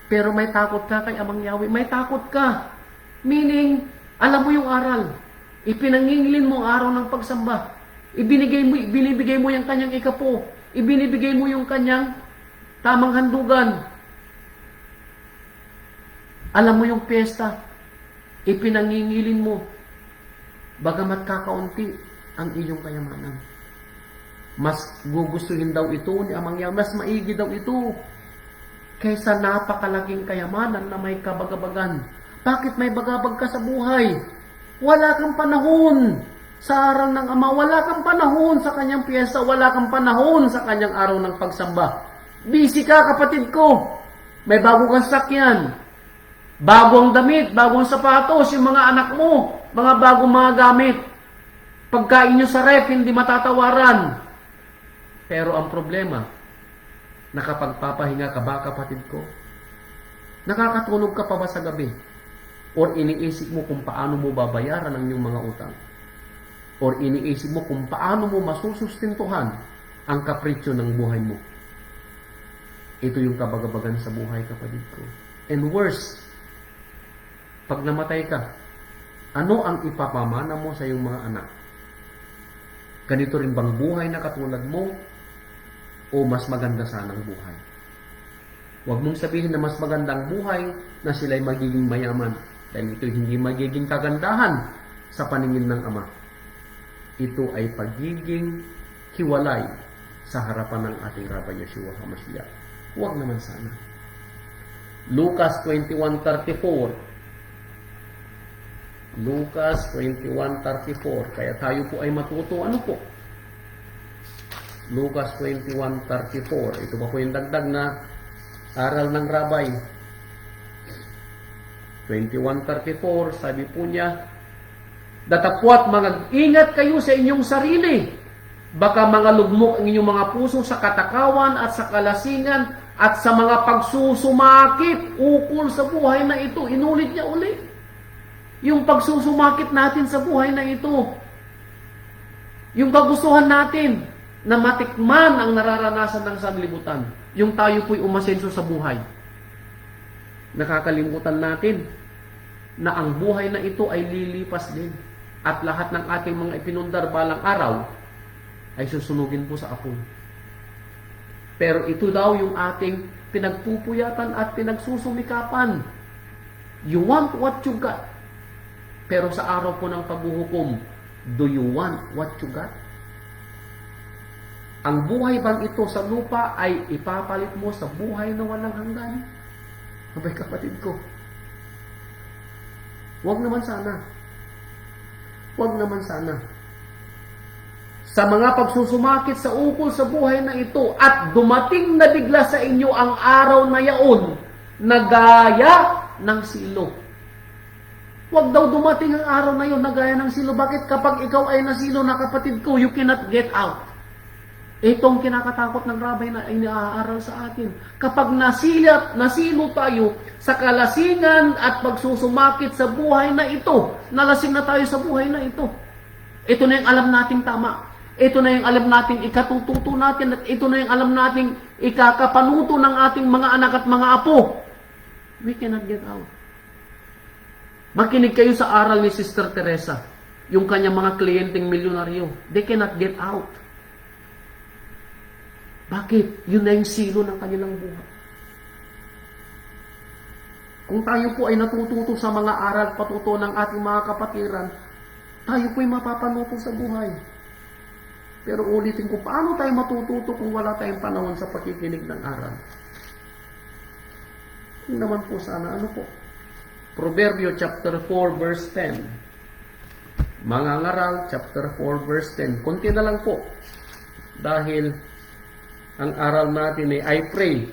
Speaker 1: pero may takot ka kay Amang Yahweh. May takot ka. Meaning, alam mo yung aral. Ipinangingilin mo ang araw ng pagsamba. Ibinibigay mo yung kanyang ikapo. Ibinibigay mo yung kanyang tamang handugan. Alam mo yung piyesta. Ipinangingilin mo. Bagamat kakaunti ang iyong kayamanan. Mas gugustuhin daw ito ni Amang Yahweh. Mas maigi daw ito kaysa napakalaking kayamanan na may kabagabagan. Bakit may bagabag ka sa buhay? Wala kang panahon sa aral ng Ama. Wala kang panahon sa kanyang piyesta. Wala kang panahon sa kanyang araw ng pagsamba. Busy ka, kapatid ko. May bago kang sakyan. Bagong damit, bagong sapatos, yung mga anak mo, mga bagong mga gamit. Pagkain nyo sa ref, hindi matatawaran. Pero ang problema, nakapagpapahinga ka ba, kapatid ko? Nakakatulog ka pa ba sa gabi? Or iniisip mo kung paano mo babayaran ang iyong mga utang? Or iniisip mo kung paano mo masusustintuhan ang kapritsyo ng buhay mo? Ito yung kabagabagan sa buhay, kapatid ko. And worse, pag namatay ka, ano ang ipapamana mo sa iyong mga anak? Ganito rin bang buhay na katulad mo? O mas maganda sanang buhay? Huwag mong sabihin na mas magandang buhay na sila'y magiging mayaman. Dahil ito hindi magiging kagandahan sa paningin ng Ama. Ito ay pagiging hiwalay sa harapan ng ating Rabbi Yeshua HaMashiach. Huwag naman sana. Lucas 21:34. Lucas 21:34. Kaya tayo po ay matuto. Ano po? Lucas 21:34. Ito ba po yung dagdag na aral ng Rabbi? 21:34. Sabi po niya, datapwat mag-ingat kayo sa inyong sarili. Baka mga lugmok ang inyong mga puso sa katakawan at sa kalasingan at sa mga pagsusumakit ukol sa buhay na ito. Inulit niya ulit. Yung pagsusumakit natin sa buhay na ito. Yung kagustuhan natin na matikman ang nararanasan ng sanlibutan. Yung tayo po'y umasenso sa buhay. Nakakalimutan natin na ang buhay na ito ay lilipas din. At lahat ng ating mga ipinundar balang araw ay susunugin po sa apoy. Pero ito daw yung ating pinagpupuyatan at pinagsusumikapan. You want what you got. Pero sa araw po ng paghuhukom, do you want what you got? Ang buhay bang ito sa lupa ay ipapalit mo sa buhay na walang hanggan? Abay, kapatid ko, huwag naman sana. Huwag naman sana. Sa mga pagsusumakit sa ukol sa buhay na ito at dumating na bigla sa inyo ang araw na yaon na gaya ng silo. Huwag daw dumating ang araw na yun na gaya ng silo. Bakit? Kapag ikaw ay nasilo na, kapatid ko, you cannot get out. Itong kinakatakot ng Rabbi na iniaaral sa atin. Kapag nasilo tayo sa kalasingan at pagsusumakit sa buhay na ito, nalasing na tayo sa buhay na ito. Ito na yung alam nating tama. Ito na yung alam nating ikatututo natin at ito na yung alam nating ikakapanuto ng ating mga anak at mga apo. We cannot get out. Makinig kayo sa aral ni Sister Teresa, yung kanyang mga kliyenteng milyonaryo. They cannot get out. Bakit? Yun na yung silo ng kanilang buhay. Kung tayo po ay natututo sa mga aral patuto ng ating mga kapatiran, tayo po ay mapapanuto sa buhay. Pero ulitin ko, paano tayo matututo kung wala tayong panahon sa pakikinig ng aral? Kung naman po sana, ano po? Proverbio chapter 4 verse 10. Mga ngaral, chapter 4 verse 10. Kunti na lang po. Dahil ang aral natin ay I pray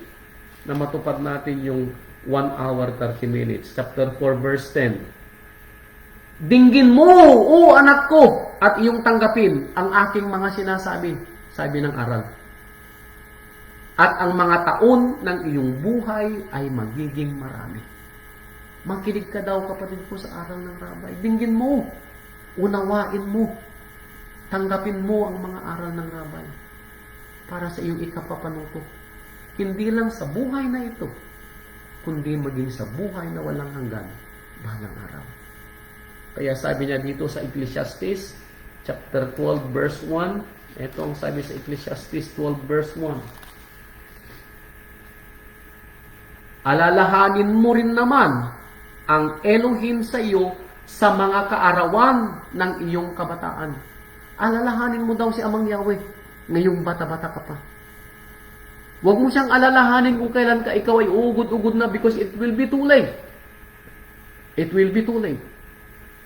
Speaker 1: na matupad natin yung 1 hour 30 minutes. Chapter 4 verse 10. Dinggin mo, o anak ko, at iyong tanggapin ang aking mga sinasabi, sabi ng aral. At ang mga taon ng iyong buhay ay magiging marami. Makinig ka daw, kapatid ko, sa aral ng Rabay. Dinggin mo, unawain mo, tanggapin mo ang mga aral ng Rabay para sa iyong ikapapanuto. Hindi lang sa buhay na ito, kundi maging sa buhay na walang hanggan, balang araw. Kaya sabi niya dito sa Ecclesiastes, chapter 12, verse 1, ito ang sabi sa Ecclesiastes 12, verse 1. Alalahanin mo rin naman ang Elohim sa iyo sa mga kaarawan ng iyong kabataan. Alalahanin mo daw si Amang Yahweh ngayong bata-bata ka pa. Huwag mo siyang alalahanin kung kailan ka ikaw ay ugod-ugod na because it will be too late. It will be too late.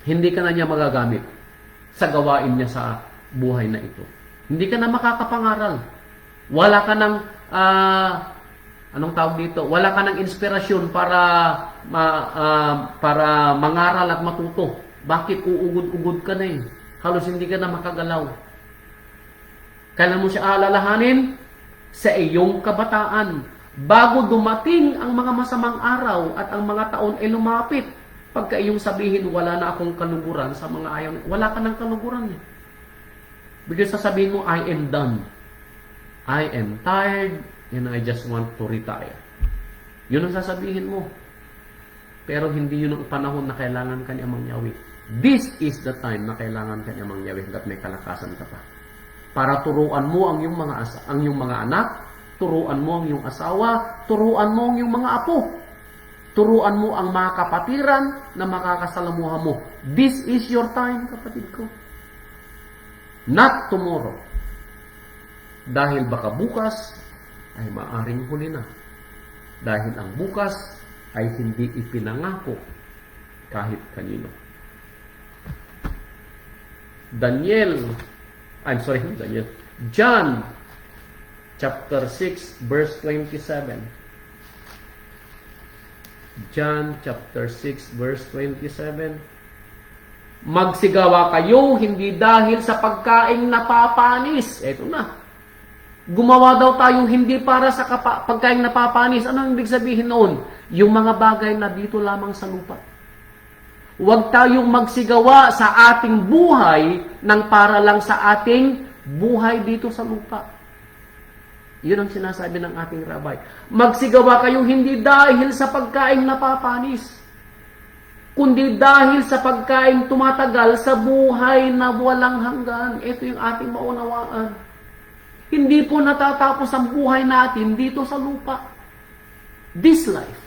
Speaker 1: Hindi ka na niya magagamit sa gawain niya sa buhay na ito. Hindi ka na makakapangaral. Wala ka ng, anong tawag dito? Wala ka ng inspirasyon para mangaral at matuto. Bakit uugod-ugod ka na eh? Halos hindi ka na makagalaw. Kailan mo siya alalahanin? Sa iyong kabataan. Bago dumating ang mga masamang araw at ang mga taon ay lumapit. Pagka iyong sabihin, wala na akong kaluguran sa mga ayaw. Wala ka ng kaluguran. Because sasabihin mo, I am done. I am tired and I just want to retire. Yun ang sasabihin mo. Pero hindi yun ang panahon na kailangan ka ni Amang Yahweh. This is the time na kailangan ka ni Amang Yahweh hanggat may kalakasan ka pa. Para turuan mo ang iyong mga anak, turuan mo ang iyong asawa, turuan mo ang iyong mga apo. Turuan mo ang mga kapatiran na makakasalamuha mo. This is your time, kapatid ko. Not tomorrow. Dahil baka bukas ay maaring huli na. Dahil ang bukas ay hindi ipinangako kahit kanino. John chapter 6 verse 27. John chapter 6 verse 27. Magsigawa kayo hindi dahil sa pagkaing napapanis. Ito na. Gumawa daw tayong hindi para sa pagkaing napapanis. Ano ang ibig sabihin noon? Yung mga bagay na dito lamang sa lupa. Huwag tayong magsigawa sa ating buhay ng para lang sa ating buhay dito sa lupa. Yun ang sinasabi ng ating rabay. Magsigawa kayong hindi dahil sa pagkaing napapanis, kundi dahil sa pagkaing tumatagal sa buhay na walang hanggan. Ito yung ating maunawaan. Hindi po natatapos ang buhay natin dito sa lupa. This life.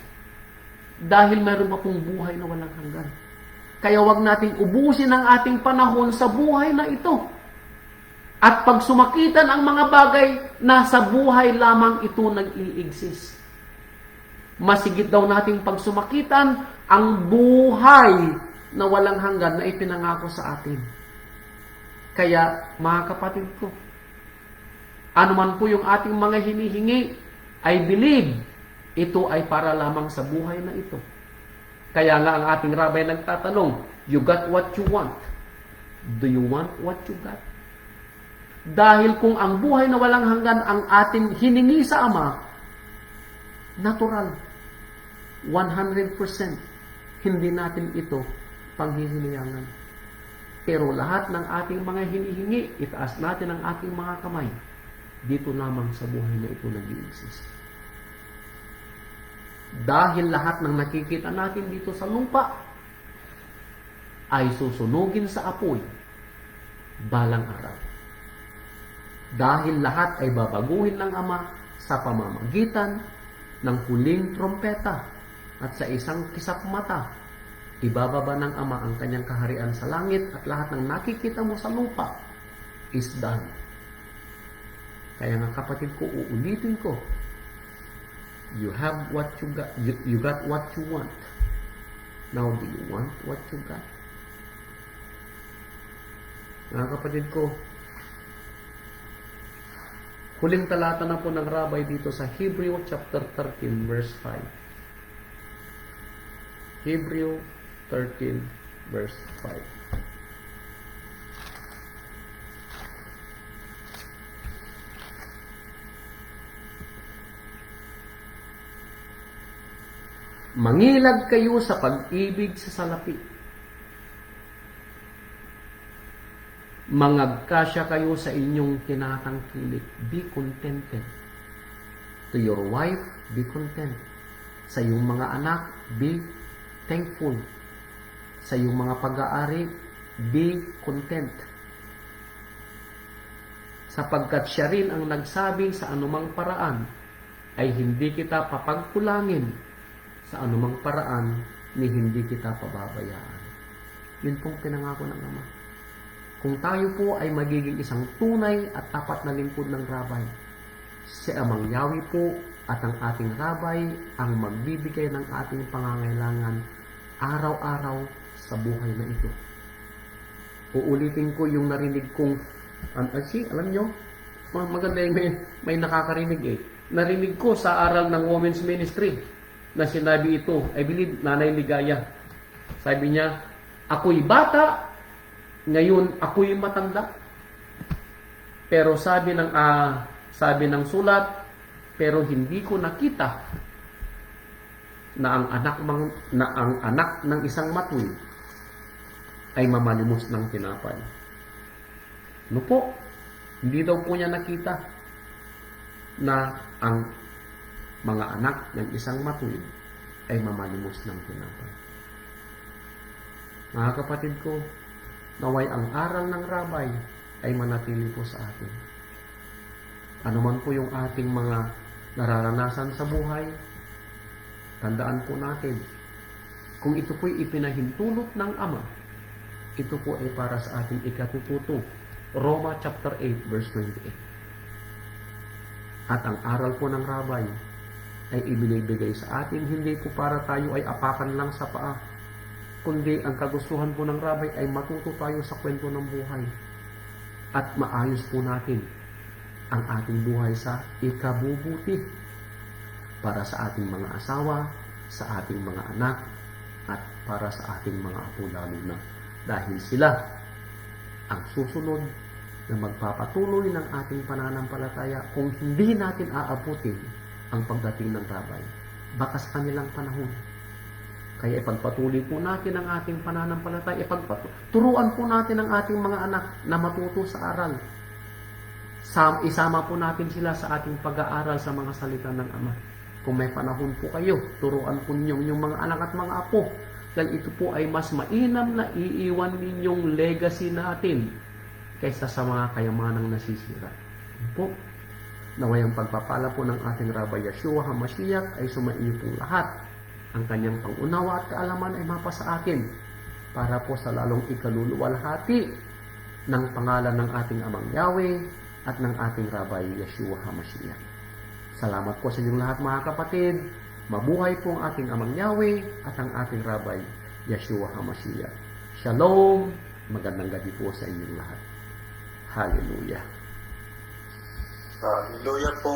Speaker 1: Dahil mayroon pa pong buhay na walang hanggan. Kaya wag nating ubusin ang ating panahon sa buhay na ito. At pag sumakitan ang mga bagay, nasa buhay lamang ito nag-i-exist. Masigit daw nating pag sumakitan ang buhay na walang hanggan na ipinangako sa atin. Kaya, mga kapatid ko, ano man po yung ating mga hinihingi, I believe ito ay para lamang sa buhay na ito. Kaya nga ang ating rabay nagtatanong, you got what you want? Do you want what you got? Dahil kung ang buhay na walang hanggan ang ating hiningi sa Ama, natural, 100%, hindi natin ito panghihinayangan. Pero lahat ng ating mga hinihingi, itaas natin ang ating mga kamay, dito lamang sa buhay na ito nag-i-exist. Dahil lahat ng nakikita natin dito sa lupa ay susunugin sa apoy balang araw. Dahil lahat ay babaguhin ng Ama sa pamamagitan ng huling trompeta at sa isang kisap mata, ibababa ng Ama ang kanyang kaharian sa langit at lahat ng nakikita mo sa lupa is done. Kaya nga kapatid ko, uulitin ko, you have what you got. You got what you want. Now, do you want what you got? Mga kapatid ko, Huling talata na po ng Rabbi dito sa Hebrew chapter 13 verse 5. Hebrew 13 verse 5. Mangilag kayo sa pag-ibig sa salapi. Mangagkasya kayo sa inyong tinatangkilik. Be contented. To your wife, be content. Sa iyong mga anak, be thankful. Sa iyong mga pag-aari, be content. Sapagkat siya rin ang nagsabi sa anumang paraan, ay hindi kita papagkulangin. Sa anumang paraan, ni hindi kita pababayaan. Yun pong pinangako ng Ama. Kung tayo po ay magiging isang tunay at tapat na lingkod ng Rabay, si Amang Yahweh po at ang ating Rabay ang magbibigay ng ating pangangailangan araw-araw sa buhay na ito. Uulitin ko yung narinig kong, alam nyo, maganda yung may nakakarinig eh. Narinig ko sa aral ng Women's Ministry na sinabi ito, I believe, Nanay Ligaya. Sabi niya, ako'y bata, ngayon ako'y matanda. Pero sabi ng sulat, pero hindi ko nakita na ang anak ng isang matuwid ay mamalimos ng tinapay. Ano po? Hindi daw po niya nakita na ang mga anak ng isang matuwid ay mamalimos ng tinapay. Mga kapatid ko, naway ang aral ng Rabay ay manatili po sa atin. Ano man po yung ating mga nararanasan sa buhay, tandaan po natin, kung ito po'y ipinahintulot ng Ama, ito po ay para sa ating ikatututo. Roma chapter 8 verse 28. At ang aral po ng Rabay ay ibinibigay sa atin, hindi po para tayo ay apakan lang sa paa, kundi ang kagustuhan po ng Rabay ay matuto tayo sa kwento ng buhay at maayos po natin ang ating buhay sa ikabubuti para sa ating mga asawa, sa ating mga anak, at para sa ating mga apo lalo na. Dahil sila ang susunod na magpapatuloy ng ating pananampalataya kung hindi natin aabutin ang pagdating ng Rabay. Baka sa kanilang panahon. Kaya ipagpatuloy po natin ang ating pananampalataya. Turuan po natin ang ating mga anak na matuto sa aral. Isama po natin sila sa ating pag-aaral sa mga salita ng Ama. Kung may panahon po kayo, turuan po ninyong yung mga anak at mga apo. Dahil ito po ay mas mainam na iiwan ninyong legacy natin kaysa sa mga kayamanang nasisira. Po, naway ang pagpapala po ng ating Rabbi Yeshua HaMashiach ay sumaiyo pong lahat. Ang kanyang pangunawa at kaalaman ay mapa sa atin para po sa lalong ikaluluwalhati ng pangalan ng ating Amang Yahweh at ng ating Rabbi Yeshua HaMashiach. Salamat po sa inyong lahat mga kapatid. Mabuhay po ang ating Amang Yahweh at ang ating Rabbi Yeshua HaMashiach. Shalom! Magandang gabi po sa inyong lahat. Hallelujah!
Speaker 3: Hallelujah po.